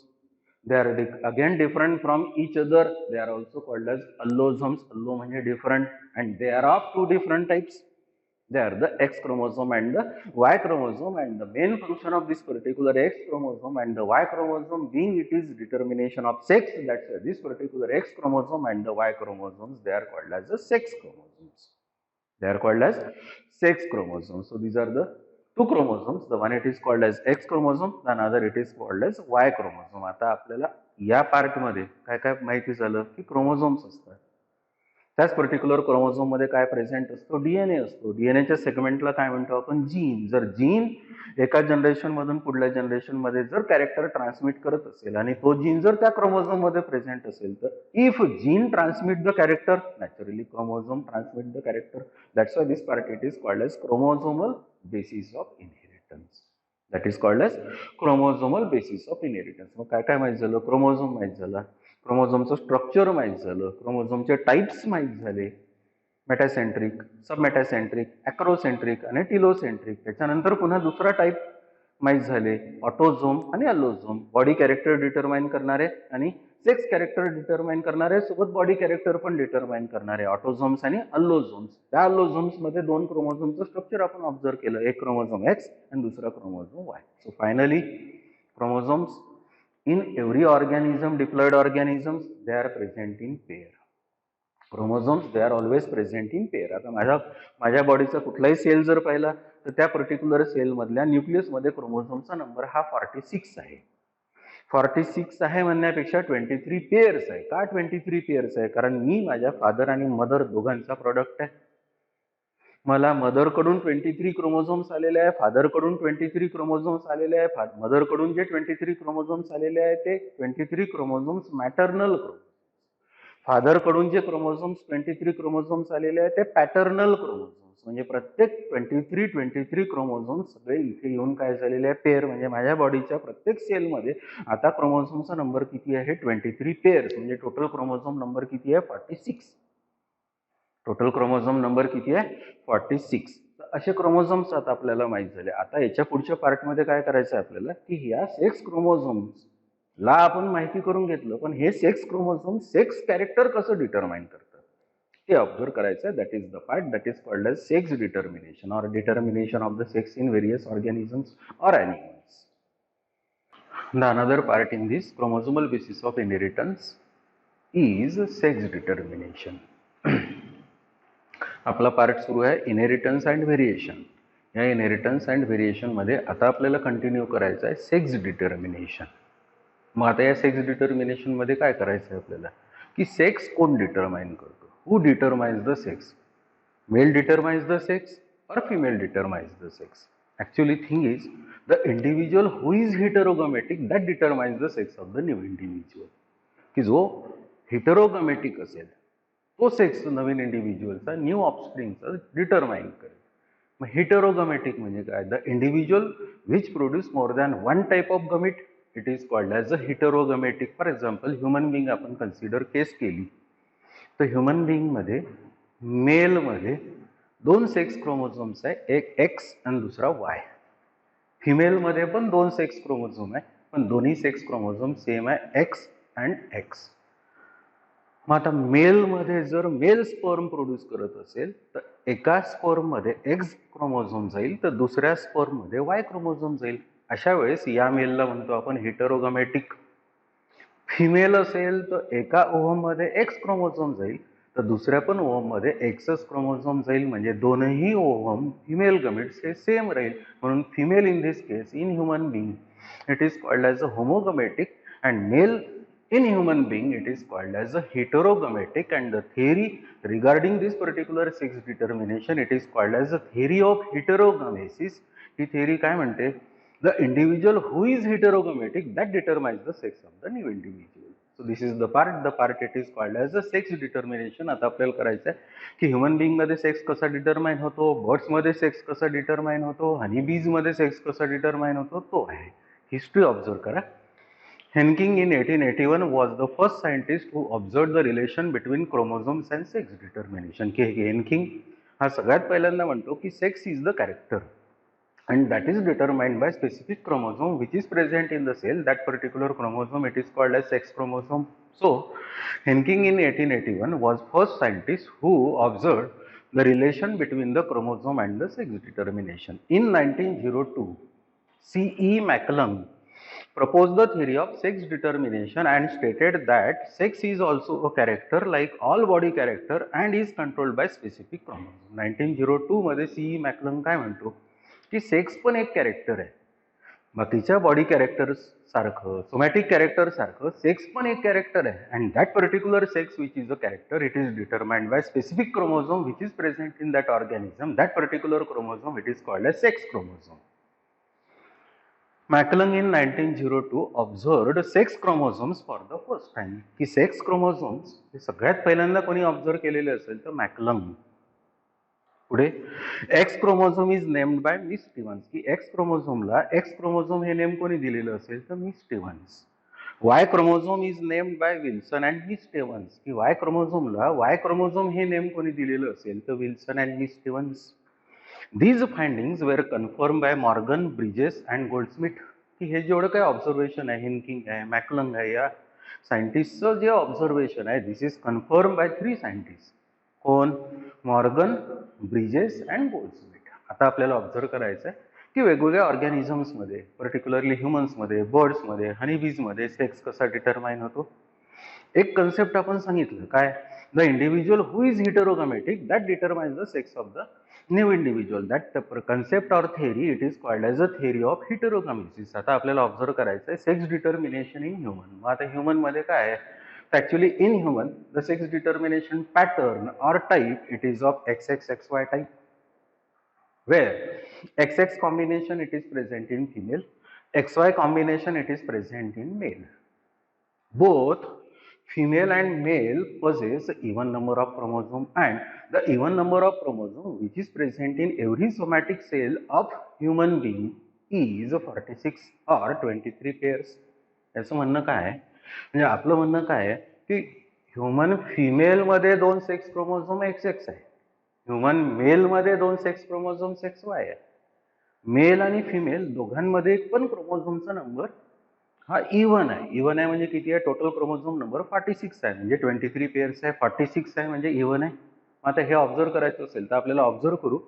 A: They are again different from each other, they are also called as allosomes. Allo means different, and they are of two different types. They are the X chromosome and the Y chromosome, and the main function of this particular X chromosome and the Y chromosome being it is determination of sex. That's why this particular X chromosome and the Y chromosomes, they are called as the sex chromosomes. They are called as sex chromosomes. So these are the two chromosomes. The one it is called as X chromosome, the another it is called as Y chromosome. आता आपल्याला या part मध्ये काय काय माहिती झालं की chromosomes असतात. त्याच पर्टिक्युलर क्रोमोझोम मध्ये काय प्रेझेंट असतो, डीएनए असतो. डीएनएच्या सेगमेंटला काय म्हणतो आपण, जीन. जर जीन एका जनरेशन मधून पुढल्या जनरेशन मध्ये जर कॅरेक्टर ट्रान्समिट करत असेल आणि तो जीन जर त्या क्रोमोझोम मध्ये प्रेझेंट असेल, तर if gene transmit the character, naturally chromosome transmit the character. That's why this part it is called as chromosomal basis of inheritance. That is called as chromosomal basis of inheritance. मग काय काय माहित झालं, chromosome माहित झाला, क्रोमोझोमचं structure माहित झालं, क्रोमोझोमचे types माहित झाले, मेटासेंट्रिक, सबमेटासेंट्रिक, ॲक्रोसेंट्रिक आणि टिलोसेंट्रिक. त्याच्यानंतर पुन्हा दुसरा टाइप माहित झाले, ऑटोझोम आणि अल्लोझोम. बॉडी कॅरेक्टर डिटरमाइन करणारे आणि सेक्स कॅरेक्टर डिटरमाइन करणारे, सोबत बॉडी कॅरेक्टर पण डिटरमाइन करणारे ऑटोझोम्स आणि अल्लोझोम्स. त्या अल्लोझोम्स मध्ये दोन क्रोमोझोमचं स्ट्रक्चर आपण ऑब्झर्व केलं, एक क्रोमोझोम एक्स आणि दुसरा chromosome Y. So finally chromosomes in every organism, diploid organisms, they are present in pair. Chromosomes, they are always present in pair. आता माझ्या बॉडीचा कुठलाही सेल जर पाहिला तर त्या पर्टिक्युलर सेल मधल्या न्यूक्लियस मध्ये क्रोमोझोमचा नंबर हा 46 आहे. 46 आहे म्हणण्यापेक्षा 23 पेअर्स आहे. का 23 पेअर्स आहे? कारण मी माझ्या फादर आणि मदर दोघांचा प्रोडक्ट आहे. मला मदर कडून 23 क्रोमोझोम्स आलेले आहे, फादर कडून 23 क्रोमोझोम्स आलेले आहे. मदर कडून जे 23 क्रोमोझोम्स आलेले आहे ते 23 क्रोमोझोम्स मॅटर्नल क्रोमोझोम्स. फादर कडून जे क्रोमोझोम्स 23 क्रोमोझोम्स आलेले आहे ते पॅटर्नल क्रोमोझोम्स. म्हणजे प्रत्येक 23 क्रोमोझोम्स सगळे इथे येऊन काय झालेले आहे, पेअर. म्हणजे माझ्या बॉडीच्या प्रत्येक सेलमध्ये आता क्रोमोझोमचा नंबर किती आहे, 23 पेअर्स. म्हणजे टोटल क्रोमोझोम नंबर किती आहे, 46. टोटल क्रोमोझोम नंबर किती आहे, 46. असे क्रोमोझोम्स आता आपल्याला माहित झाले. आता याच्या पुढच्या पार्टमध्ये काय करायचं आहे आपल्याला, की या सेक्स क्रोमोझोम्स ला आपण माहिती करून घेतलं, पण हे सेक्स क्रोमोझोम सेक्स कॅरेक्टर कसं डिटरमाइन करतात ते ऑब्झर्व करायचं आहे. That is the part that is called as sex determination or determination of the sex in various organisms or animals. The another part in this chromosomal basis of inheritance is sex determination. आपला part सुरू आहे inheritance and variation. या inheritance and variation मध्ये आता आपल्याला continue करायचं आहे sex determination. मग आता या सेक्स डिटर्मिनेशन मध्ये काय करायचं आहे आपल्याला, की सेक्स कोण डिटरमाइन करतो, who determines the sex, male determines the sex or female determines the sex. Actually thing is the individual who is heterogametic that determines the sex of the new individual. की जो heterogametic असेल तो sex नवीन इंडिव्हिज्युअलचा new ऑफस्प्रिंगचा determine करेल. मग heterogametic म्हणजे काय, the individual which produce more than one type of gamete, it is called as a heterogametic. For example human being आपण कन्सिडर केस केली तर ह्युमन बिंगमध्ये मेलमध्ये दोन सेक्स क्रोमोझोम्स आहे, एक एक्स आणि दुसरा वाय. फिमेलमध्ये पण दोन सेक्स क्रोमोझोम आहे, पण दोन्ही सेक्स क्रोमोझोम सेम आहे, एक्स अँड एक्स. मग आता मेलमध्ये जर मेल स्पर्म प्रोड्यूस करत असेल तर एका स्पर्ममध्ये एक्स क्रोमोझोम जाईल तर दुसऱ्या स्पर्ममध्ये वाय क्रोमोझोम जाईल. अशा वेळेस या मेलला म्हणतो आपण हिटेरोगमेटिक. फिमेल असेल तर एका ओव्हममध्ये एक्स क्रोमोझोम जाईल तर दुसऱ्या पण ओव्हममध्ये एक्सच क्रोमोझोम जाईल. म्हणजे दोनही ओव्हम फिमेल गमेट्स हे सेम राहील. म्हणून female in this case in human being it is called as a homogametic and male in human being it is called as a heterogametic. And the theory regarding this particular sex determination it is called as the theory of heterogamesis. He theory काय म्हणते, the individual who is heterogametic that determines the sex of the new individual. So this is the part it is called as a sex determination. आता आपल्याला करायचं आहे की human being मध्ये sex कसा determine होतो, बर्ड्स मध्ये सेक्स कसा डिटरमाइन होतो, हनी बीज मध्ये सेक्स कसा डिटरमाइन होतो, तो आहे. हिस्ट्री ऑब्झर्व करा. Henking in 1881 was the first scientist who observed the relation between chromosomes and sex determination. Henking हा सगळ्यात पहिल्यांदा म्हणतो की sex is the character and that is determined by specific chromosome which is present in the cell. That particular chromosome it is called as sex chromosome. So Henking in 1881 was first scientist who observed the relation between the chromosome and the sex determination. In 1902, C.E. McClung proposed the theory of sex determination and stated that sex is also a character like all body character and is controlled by specific chromosome. 1902 मध्ये C.E. McClung काय म्हणतो की sex पण एक character आहे. बाकीच्या body character सारखं somatic character सारखं सेक्स पण एक कॅरेक्टर आहे and that particular sex which is a character it is determined by specific chromosome which is present in that organism that particular chromosome it is called as sex chromosome. McClung in 1902 observed sex chromosomes for the first time. की sex chromosomes हे सगळ्यात पहिल्यांदा कोणी observe केलेले असेल तर मॅकलंग. पुढे x chromosome is named by miss Stevens. की एक्स क्रोमोझोमला एक्स क्रोमोझोम हे नेम कोणी दिलेलं असेल तर miss Stevens. Y chromosome is named by Wilson and miss Stevens. की वाय क्रोमोझोमला वाय क्रोमोझोम हे नेम कोणी दिलेलं असेल तर Wilson and miss Stevens. These findings were confirmed by Morgan, Bridges and Goldsmith. की हे जेवढं काही ऑब्झर्वेशन आहे हिनकिंग आहे मॅकलंग आहे या सायंटिस्टचं जे ऑब्झर्वेशन आहे this is confirm by 3 scientist. कोण? Morgan, Bridges and Goldsmith. आता आपल्याला ऑब्झर्व करायचं आहे की वेगवेगळ्या ऑर्गॅनिझम्समध्ये पर्टिक्युलरली ह्युमन्समध्ये बर्ड्समध्ये हनीबीजमध्ये सेक्स कसा डिटरमाइन होतो. एक कन्सेप्ट आपण सांगितलं काय the individual who is heterogametic that determines the sex of the new individual. That concept or theory it is called as a theory of heterogamesis. आता आपल्याला ऑब्झर्व करायचं आहे सेक्स डिटर्मिनेशन इन ह्युमन. मग आता human मध्ये काय आहे actually in human the sex determination pattern or type it is of XXXY type where XX combination it is present in female, XY combination it is present in male. Both female and male possess even number of chromosome and the even number of chromosome which is present in every somatic cell of human being is 46 or 23 pairs. याचं म्हणणं काय आहे म्हणजे आपलं म्हणणं काय आहे की ह्युमन फिमेल मध्ये 2 सेक्स क्रोमोझोम XX आहे, ह्युमन मेल मध्ये 2 सेक्स क्रोमोझोम XY आहे. मेल आणि फिमेल दोघांमध्ये पण क्रोमोझोमचा नंबर हा इवन आहे. इवन आहे म्हणजे किती आहे टोटल क्रोमोझोम नंबर 46 आहे म्हणजे 23 पेअर्स आहे 46 आहे म्हणजे इवन आहे. आता हे ऑब्झर्व करायचं असेल तर आपल्याला ऑब्झर्व करू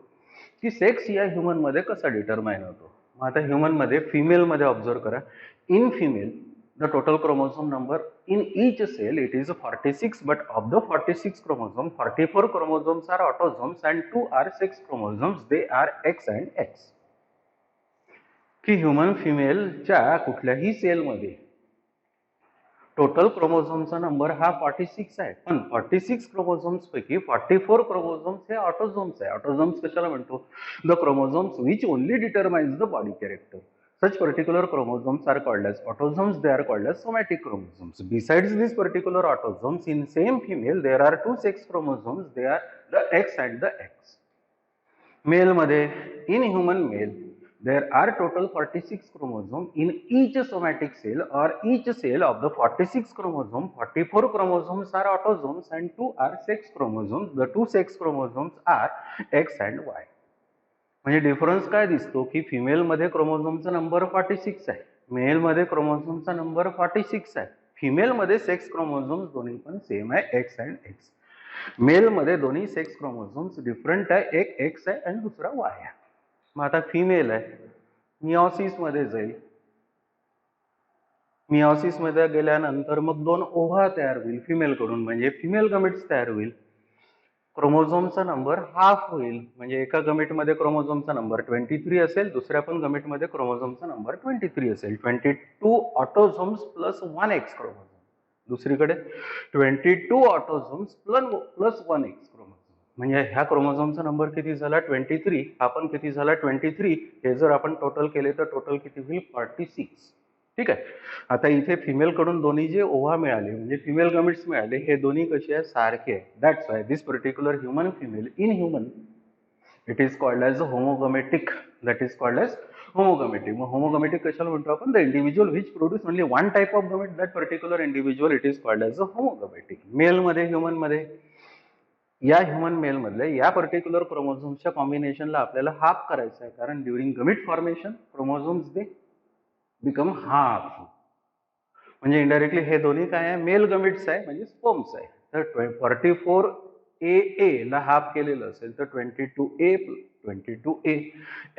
A: की सेक्स या ह्युमन मध्ये कसा डिटरमाइन होतो. मग आता ह्युमन मध्ये फिमेल मध्ये ऑब्झर्व करा. In female the total chromosome number in each cell it is 46 but of the 46 chromosome 44 chromosomes are autosomes and 2 are sex chromosomes they are X and X. की human फिमेलच्या कुठल्याही सेलमध्ये total क्रोमोझोमचा number हा 46 आहे पण 46 chromosomes पैकी 44 chromosomes हे autosomes आहे. Autosomes कशाला म्हणतो the chromosomes which only determines the body character. Such particular chromosomes are called as autosomes. They are called as somatic chromosomes. Besides these particular autosomes, in same female there are 2 sex chromosomes. They are the X and the X. Male मध्ये in human male there are total 46 chromosomes. In each somatic cell or each cell of the 46 chromosome, 44 chromosomes are autosomes and 2 are sex chromosomes. The 2 sex chromosomes are X and Y. म्हणजे difference काय दिसतो की female मध्ये क्रोमोझोमचा number 46 आहे, mail मध्ये क्रोमोझोमचा number 46 आहे. Female मध्ये sex chromosomes दोन्ही पण सेम आहे X अँड X. मेल मध्ये दोन्ही सेक्स क्रोमोझोम्स डिफरंट आहे, एक X आहे आणि दुसरा Y आहे. मग आता फिमेल आहे मिओसिस मध्ये जाईल, मिओसिस मध्ये गेल्यानंतर मग 2 ओव्हा तयार होईल फिमेल कडून म्हणजे फिमेल गमेट्स तयार होईल. क्रोमोझोमचा नंबर हाफ होईल म्हणजे एका गमेटमध्ये क्रोमोझोमचा नंबर 23 असेल, दुसऱ्या पण गमेटमध्ये क्रोमोझोमचा नंबर 23 असेल. 22 ऑटोझोम्स प्लस 1 एक्स क्रोमोझोम. दुसरीकडे 22 ऑटोझोम्स प्लस 1 एक्स क्रोमोझोम म्हणजे ह्या क्रोमोझोमचा नंबर किती झाला 23, हा पण किती झाला 23. हे जर आपण टोटल केले तर टोटल किती होईल 46. ठीक आहे. आता इथे फिमेल कडून दोन्ही जे ओव्हा मिळाले म्हणजे फिमेल गमेट्स मिळाले हे दोन्ही कसे आहे सारखे आहे. That's why this particular human female in human it is called as homogametic. That is called as homogametic. मग होमोगमेटिक कशाला म्हणतो आपण the individual which produce only one type of gamete that particular individual it is called as a homogametic. Male मध्ये human मध्ये या human mail मधले या particular क्रोमोझोम्सच्या कॉम्बिनेशनला आपल्याला हाफ करायचं आहे कारण during gamete formation chromosomes they become half. म्हणजे इनडायरेक्टली हे दोन्ही काय आहे मेल गमेट्स आहे म्हणजे स्पर्म्स आहे. तर 44 ए ला हाफ केलेलं असेल तर 22A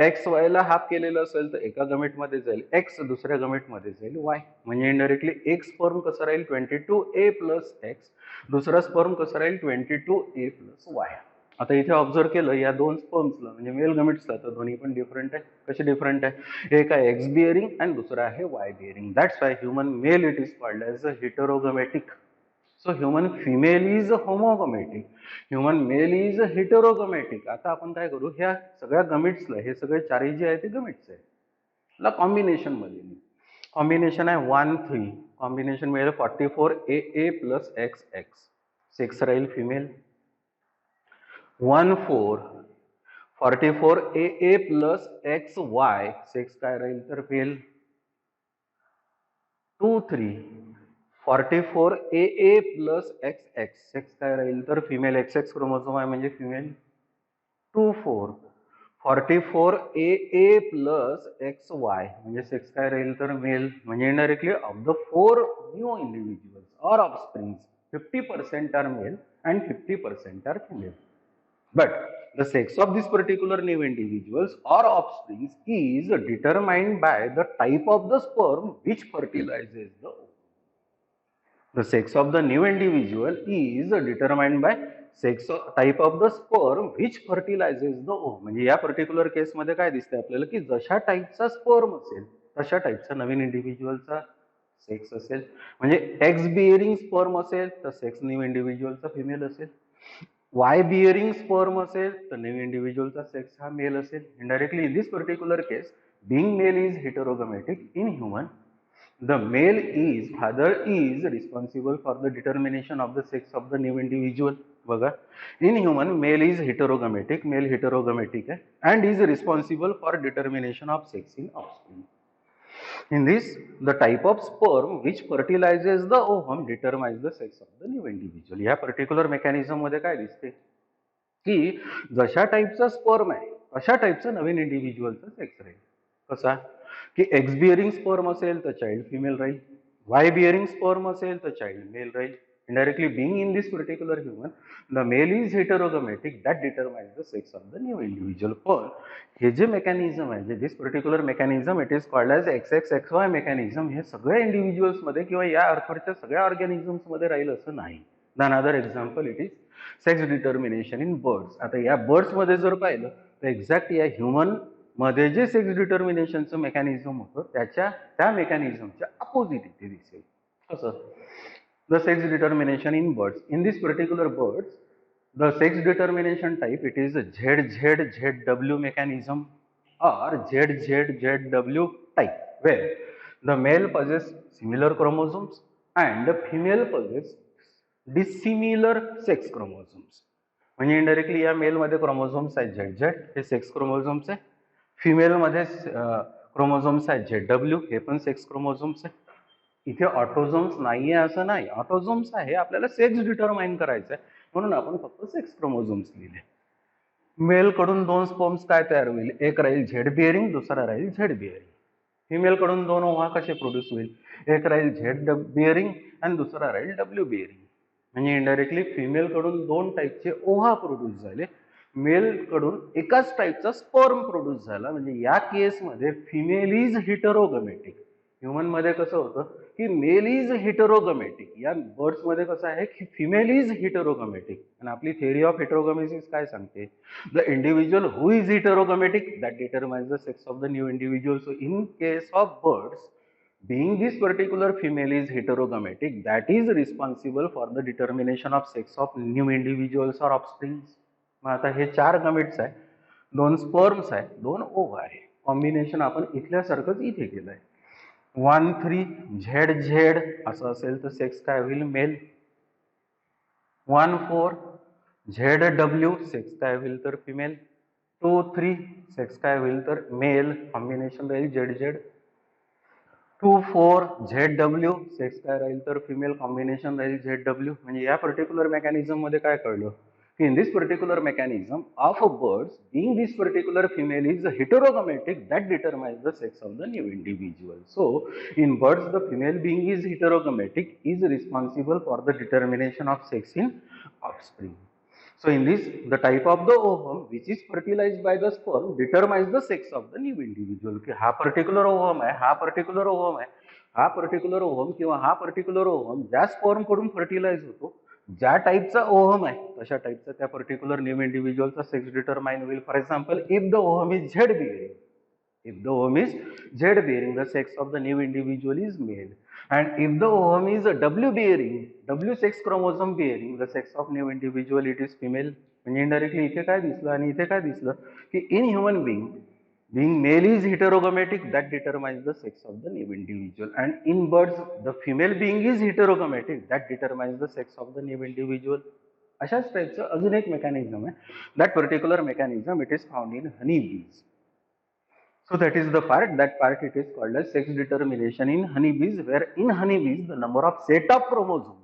A: एक्स वाय ला हाफ केलेलं असेल तर एका गमेटमध्ये जाईल एक्स, दुसऱ्या गमेटमध्ये जाईल वाय. म्हणजे इनडायरेक्टली एक स्पर्म कसं राहील 22A प्लस एक्स, दुसरा स्पर्म कसं राहील 22A प्लस वाय. आता इथे ऑब्झर्व केलं या दोन स्पर्म्सला म्हणजे मेल गमेट्सला तर दोन्ही पण डिफरंट आहे. कसे डिफरंट आहे? एक आहे एक्स बिअरिंग आणि दुसरा आहे Y bearing. That's why human male it is called as a heterogametic. So human female is homogametic, human male is heterogametic. आता आपण काय करू, ह्या सगळ्या गमिट्सला, हे सगळे चारही जे आहे ते गमिट्स आहे, ला कॉम्बिनेशन मध्ये कॉम्बिनेशन आहे 1-3. कॉम्बिनेशन मिळेल 44AA plus X X, sex राहील female. 1-4 44AA plus X Y, sex काय राहील तर male. 2-3 44AA plus X X, sex काय राहील तर फिमेल, एक्स एक्स क्रोमोझोम आहे म्हणजे female. 2-4 44AA plus X Y म्हणजे सेक्स काय राहील तर मेल. म्हणजे indirectly of the 4 new individuals or offsprings 50% are male and 50% are female. But the sex of this particular new individuals or offsprings is determined by the type of the sperm which fertilizes the ovum. The sex of the new individual is determined by type of the sperm which fertilizes the ovum. म्हणजे या particular केस मध्ये काय दिसतंय आपल्याला की जशा टाईपचा sperm असेल तशा टाईपचा नवीन इंडिव्हिज्युअलचा सेक्स असेल. म्हणजे एक्स बिअरिंग स्पर्म असेल तर सेक्स न्यू इंडिव्हिज्युअलचा फिमेल असेल. वाय बिअरिंग स्पर्म असेल तर न्यू इंडिव्हिज्युअलचा सेक्स हा मेल असेल. Indirectly in this particular case being male is heterogamic in human, the male is father is responsible for the determination of the sex of the new individual. बघा, in human male is heterogamic, male heterogamic आहे and is responsible for determination of sex in offspring. In this, the type of sperm which fertilizes the ovum determines the sex of the new individual. या particular mechanism मध्ये काय दिसते की जशा टाईपचा sperm आहे तशा टाईपचा नवीन इंडिव्हिज्युअलचा सेक्स राहील. कसा की एक्स बिअरिंग स्पर्म असेल तर चाइल्ड फिमेल राहील, वाय बिअरिंग स्पर्म असेल तर चाइल्ड मेल राहील. Indirectly being in this particular human, the male is heterogamic, that determines the sex of the new individual. पण हे जे मेकॅनिझम आहे, जे this particular mechanism it is called as XXXY mechanism, हे सगळ्या इंडिव्हिज्युअल्स मध्ये किंवा या अर्थवरच्या सगळ्या ऑर्गॅनिझम्स मध्ये राहील असं नाही. Another example it is sex determination in birds. आता या बर्ड्स मध्ये जर पाहिलं तर एक्झॅक्ट या ह्युमन मध्ये जे सेक्स डिटर्मिनेशनचं मेकॅनिझम होतं त्या मेकॅनिझमच्या अपोजिट इथे दिसेल. कसं? The sex determination in birds. In this particular birds, the sex determination type it is a ZZZW mechanism or ZZZW type, where the male possesses similar chromosomes and the female possesses dissimilar sex chromosomes. म्हणजे indirectly या mail मध्ये chromosomes आहेत ZZ, हे sex chromosomes आहे. Female मध्ये chromosomes आहेत ZW, हे पण सेक्स क्रोमोझोम्स आहे. इथे ऑटोझोम्स नाहीये असं नाही, ऑटोझोम्स आहे. आपल्याला सेक्स डिटरमाइन करायचं आहे म्हणून आपण फक्त सेक्स क्रोमोझोम्स लिहिले. मेल कडून दोन स्पर्म्स काय तयार होईल, एक राहील झेड बिअरिंग, दुसरा राहील झेड बिअरिंग. फिमेल कडून दोन ओव्हा कसे प्रोड्यूस होईल, एक राहील झेड बिअरिंग आणि दुसरा राहील डब्ल्यू बिअरिंग. म्हणजे इनडायरेक्टली फिमेल कडून दोन टाईपचे ओव्हा प्रोड्यूस झाले, मेल कडून एकाच टाईपचा स्पर्म प्रोड्यूस झाला. म्हणजे या केसमध्ये फिमेल इज हेटेरोगमेटिक. ह्युमन मध्ये कसं होतं की मेल इज हेटेरोगमेटिक, या बर्ड्स मध्ये कसं आहे की फिमेल इज हेटेरोगमेटिक. आणि आपली थिअरी ऑफ हेटेरोगमेसिस काय सांगते, the individual who is heterogametic that determines the sex of the new individual. So in case of birds, being this particular female is heterogamic, that is responsible for the determination of sex of new individuals or offsprings. मग आता हे चार gametes आहे, दोन sperms आहे, दोन ओव्हा आहे. Combination आपण इथल्यासारखंच इथे केलंय. 1-3 ZZ असं असेल तर सेक्स काय होईल, मेल. 1-4 ZW, सेक्स काय होईल तर फिमेल. 2-3 सेक्स काय होईल तर मेल, कॉम्बिनेशन राहील ZZ. 2-4 ZW, सेक्स काय राहील तर फिमेल, कॉम्बिनेशन राहील ZW. म्हणजे या पर्टिक्युलर मेकॅनिझम मध्ये काय कळलं की in this particular mechanism of birds, being this particular female is heterogamic, that determines the sex of the new individual. So in birds, the female being is heterogamic is responsible for the determination of sex in offspring. So in this, the type of the ovum which is fertilized by the sperm determines the sex of the new individual. की हा particular ovum आहे, हा particular ovum आहे, हा particular ovum किंवा हा particular ovum ज्या sperm कडून फर्टिलाइज होतो, ज्या टाईपचा ओव्हम आहे तशा टाईपचा त्या पर्टिक्युलर न्यू इंडिव्हिज्युअलचा सेक्स डिटरमाइन होईल. For example, if the ovum is Z bearing, if the ovum is Z bearing, the sex of the new individual is male. And if the ovum is W bearing, W sex chromosome bearing, the sex of new individual it is female. म्हणजे indirectly इथे काय दिसलं आणि इथे काय दिसलं की in human being male is heterogametic, that determines the sex of the new individual, and in birds the female being is heterogametic, that determines the sex of the new individual. अशाच टाईपचं अजून एक मेकॅनिझम आहे. That particular mechanism it is found in honeybees. So that is the part, that part it is called as sex determination in honeybees, where in honeybees the number of set of chromosome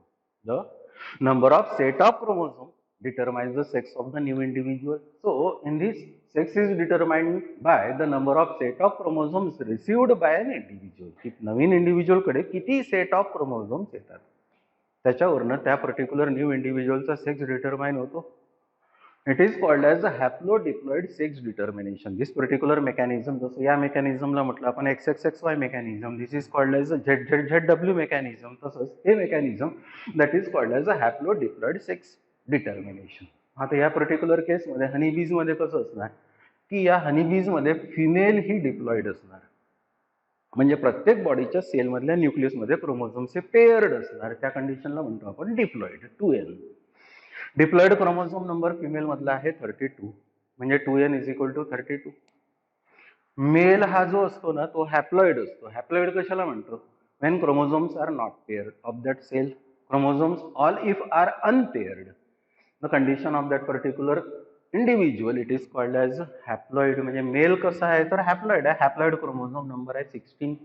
A: determines the sex of the new individual. So in this, sex is determined by the number of set of chromosomes received by an individual. की नवीन individual कडे किती set of chromosomes येतात त्याच्यावरनं त्या particular new इंडिव्हिज्युअलचा sex determine होतो. It is called as a haplodiploid sex determination. This particular mechanism, जसं या मेकॅनिझमला म्हटलं आपण XXXY mechanism, this is called as a ZZZW mechanism. तसंच हे mechanism that is called as a haplodiploid sex determination. आता या particular केसमध्ये हनीबीज मध्ये कसं असणार की या हनीबीज मध्ये फिमेल ही डिप्लॉइड असणार, म्हणजे प्रत्येक बॉडीच्या सेल मधल्या न्यूक्लियस मध्ये क्रोमोझोम्स हे पेअर्ड असणार. त्या कंडिशनला म्हणतो आपण diploid. 2n diploid chromosome number female मधला आहे 32, म्हणजे 2n is equal to 32. Mail हा जो असतो ना तो हॅप्लॉइड असतो. हॅप्लॉइड कशाला म्हणतो? When chromosomes are not paired of that cell. Chromosomes all if are unpaired, the condition of that particular individual it is called as haploid. म्हणजे male कसा आहे तर हॅप्लॉइड आहे. हॅप्लॉइड क्रोमोझोम नंबर आहे 16,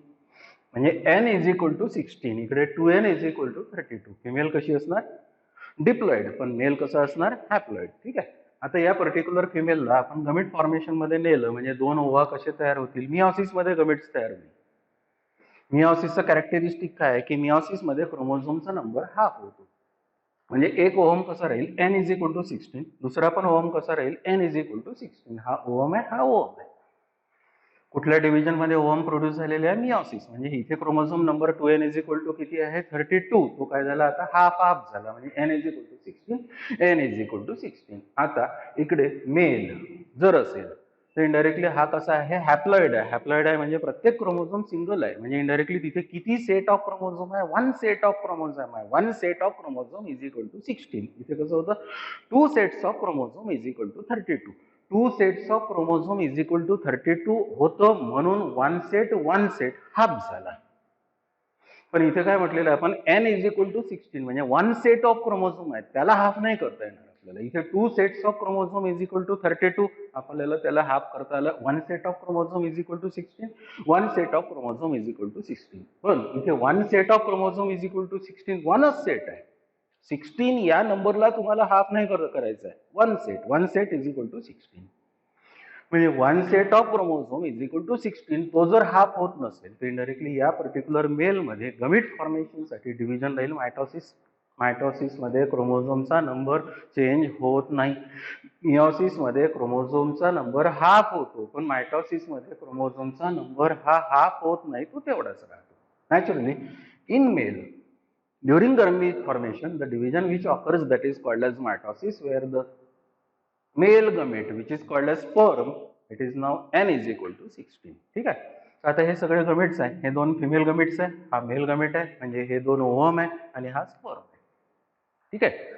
A: म्हणजे n इज इक्वल टू 16. इकडे 2n is equal to 32. Female कशी असणार? डिप्लॉइड, पण मेल कसं असणार? हॅप्लॉइड. ठीक आहे. आता या पर्टिक्युलर फिमेलला आपण गमिट फॉर्मेशन मध्ये नेलं म्हणजे दोन ओव्हा कसे तयार होतील? मिओसिस मध्ये गमिट्स तयार होईल. मिओसिसचं कॅरेक्टरिस्टिक काय आहे की मिओसिस मध्ये क्रोमोझोमचा नंबर हाफ होतो. म्हणजे एक ओव्हम कसा राहील? n is equal to 16. दुसरा पण ओव्हम कसा राहील? n is equal to 16. हा ओव्हम आहे, हा ओव्हम आहे. कुठल्या डिव्हिजन मध्ये ओव्हम प्रोड्यूस झालेले आहे? मिओसिस. म्हणजे इथे chromosome number 2n is equal to किती आहे? 32. तो काय झाला आता? हाफ झाला, म्हणजे n is equal to 16, n is equal to 16. आता इकडे मेल जर असेल तर इनडायरेक्टली हा कसा आहे? हॅप्लॉइड आहे. हॅप्लॉइड आहे म्हणजे प्रत्येक क्रोमोझोम सिंगल आहे, म्हणजे इनडायरेक्टली तिथे किती सेट ऑफ क्रोमोझोम आहे? 1 सेट ऑफ क्रोमोझोम आहे. 1 set of chromosome is equal to 16. इथे कसं होतं? 2 sets of chromosome is equal to 32. 2 sets of chromosome is equal to 32 होतं, म्हणून 1 सेट हाफ झाला. पण इथे काय म्हटलेलं आहे आपण? n इज इक्वल टू 16, म्हणजे 1 सेट ऑफ क्रोमोझोम आहे, त्याला हाफ नाही करता येणार आपल्याला. इथे 2 sets of chromosome is equal to 32, आपल्याला त्याला हाफ करता आलं. 1 set of chromosome is equal to 16, 1 set of chromosome is equal to 16. पण इथे 1 set of chromosome is equal to 16 1च सेट आहे. 16 या नंबरला तुम्हाला हाफ नाही करायचं आहे. 1 सेट इज इक्वल टू 16. म्हणजे 1 set of chromosome is equal to 16. तो जर हाफ होत नसेल तर इनडायरेक्टली या पर्टिक्युलर मेल मध्ये गमिट फॉर्मेशनसाठी डिव्हिजन राहील मायटोसिस. मायटोसिस मध्ये क्रोमोझोमचा नंबर चेंज होत नाही. मिओसिस मध्ये क्रोमोझोमचा नंबर हाफ होतो, पण मायटोसिस मध्ये क्रोमोझोमचा नंबर हा हाफ होत नाही, तो तेवढाच राहतो. Naturally in male during gamete formation the division which occurs that is called as mitosis, where the male gamete which is called as sperm it is now n is equal to 16. ठीक आहे. आता हे सगळे gametes आहे. हे दोन female gametes आहे, हा मेल गमेट आहे, म्हणजे हे दोन ओव्हम आहे आणि हा स्पर्म आहे. ठीक आहे.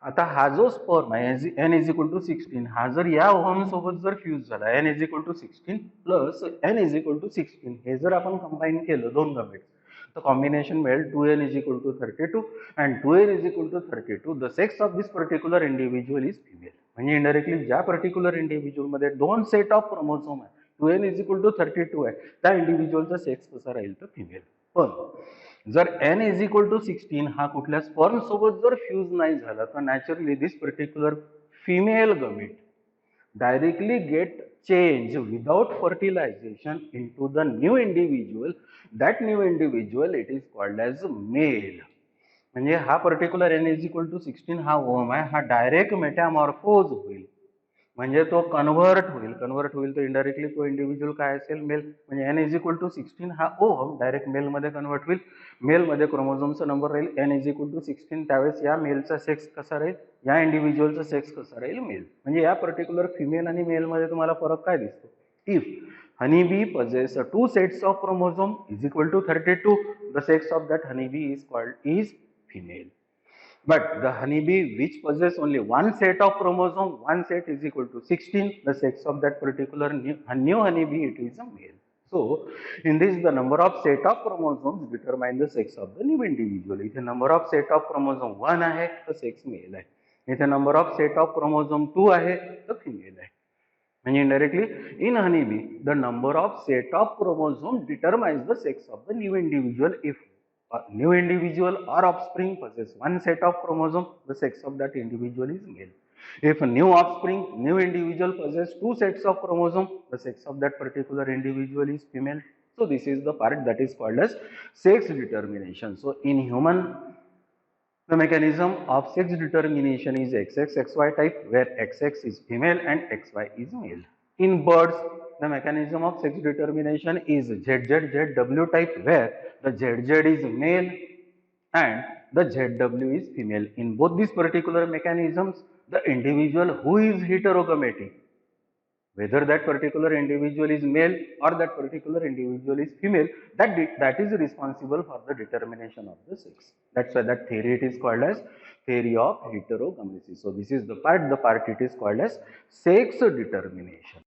A: आता हा जो स्पर्म आहे n इज इक्वल टू 16, हा जर या ओव्हम सोबत जर फ्यूज झाला, n is equal to 16 plus n is equal to 16, हे जर आपण कंबाईन केलं दोन गमेट्स, तर कॉम्बिनेशन मिळेल 2n is equal to 32 and 2n is equal to 32. The sex of this particular individual is female. म्हणजे इनडायरेक्टली ज्या पर्टिक्युलर इंडिव्हिज्युअल मध्ये दोन सेट ऑफ क्रोमोझोम आहे, 2n इज इक्वल टू 32 आहे, त्या इंडिव्हिज्युअलचा सेक्स कसा राहील तर फिमेल. पण जर n इज इक्वल टू 16 हा कुठल्या स्पर्म सोबत जर फ्यूज नाही झाला तर naturally this particular female gamete directly get change without fertilization into the new individual. That new individual it is called as male. म्हणजे हा particular n is equal to 16 हा ओहम आहे, हा डायरेक्ट मेटामॉर्फोज होईल, म्हणजे तो कन्व्हर्ट होईल तर इनडायरेक्टली तो इंडिव्हिज्युअल काय असेल, मेल. म्हणजे n इज इक्वल टू 16 हा ओहम डायरेक्ट मेलमध्ये कन्व्हर्ट होईल. मेलमध्ये क्रोमोझोमचा नंबर राहील n इज इक्वल टू 16. त्यावेळेस या मेलचा सेक्स कसा राहील, या इंडिव्हिज्युअलचा सेक्स कसा राहील, मेल. म्हणजे या पर्टिक्युलर फिमेल आणि मेलमध्ये तुम्हाला फरक काय दिसतो. If honeybee possess two sets of chromosome is equal to 32, the sex of that honeybee is female. But the honeybee which possess only one set of chromosome, one set is equal to 16, the sex of that particular new honeybee, it is a male. So in this the number of set of chromosomes determine the sex of the new individual. If the number of set of chromosome 1 आहे तर sex male आहे, if the number of set of chromosome 2 आहे तर female आहे. And indirectly, in honeybee, the number of set of chromosomes determines the sex of the new individual. If a new individual or offspring possess one set of chromosome, the sex of that individual is male. If a new offspring, new individual possess two sets of chromosome, the sex of that particular individual is female. So this is the part that is called as sex determination. So in human, the mechanism of sex determination is XX-XY type, where XX is female and XY is male. In birds, the mechanism of sex determination is ZZ-ZW type, where the ZZ is male and the ZW is female. In both these particular mechanisms, the individual who is heterogametic, whether that particular individual is male or that particular individual is female, that is responsible for the determination of the sex. That's why that theory it is called as theory of heterogamecy. So this is the part it is called as sex determination.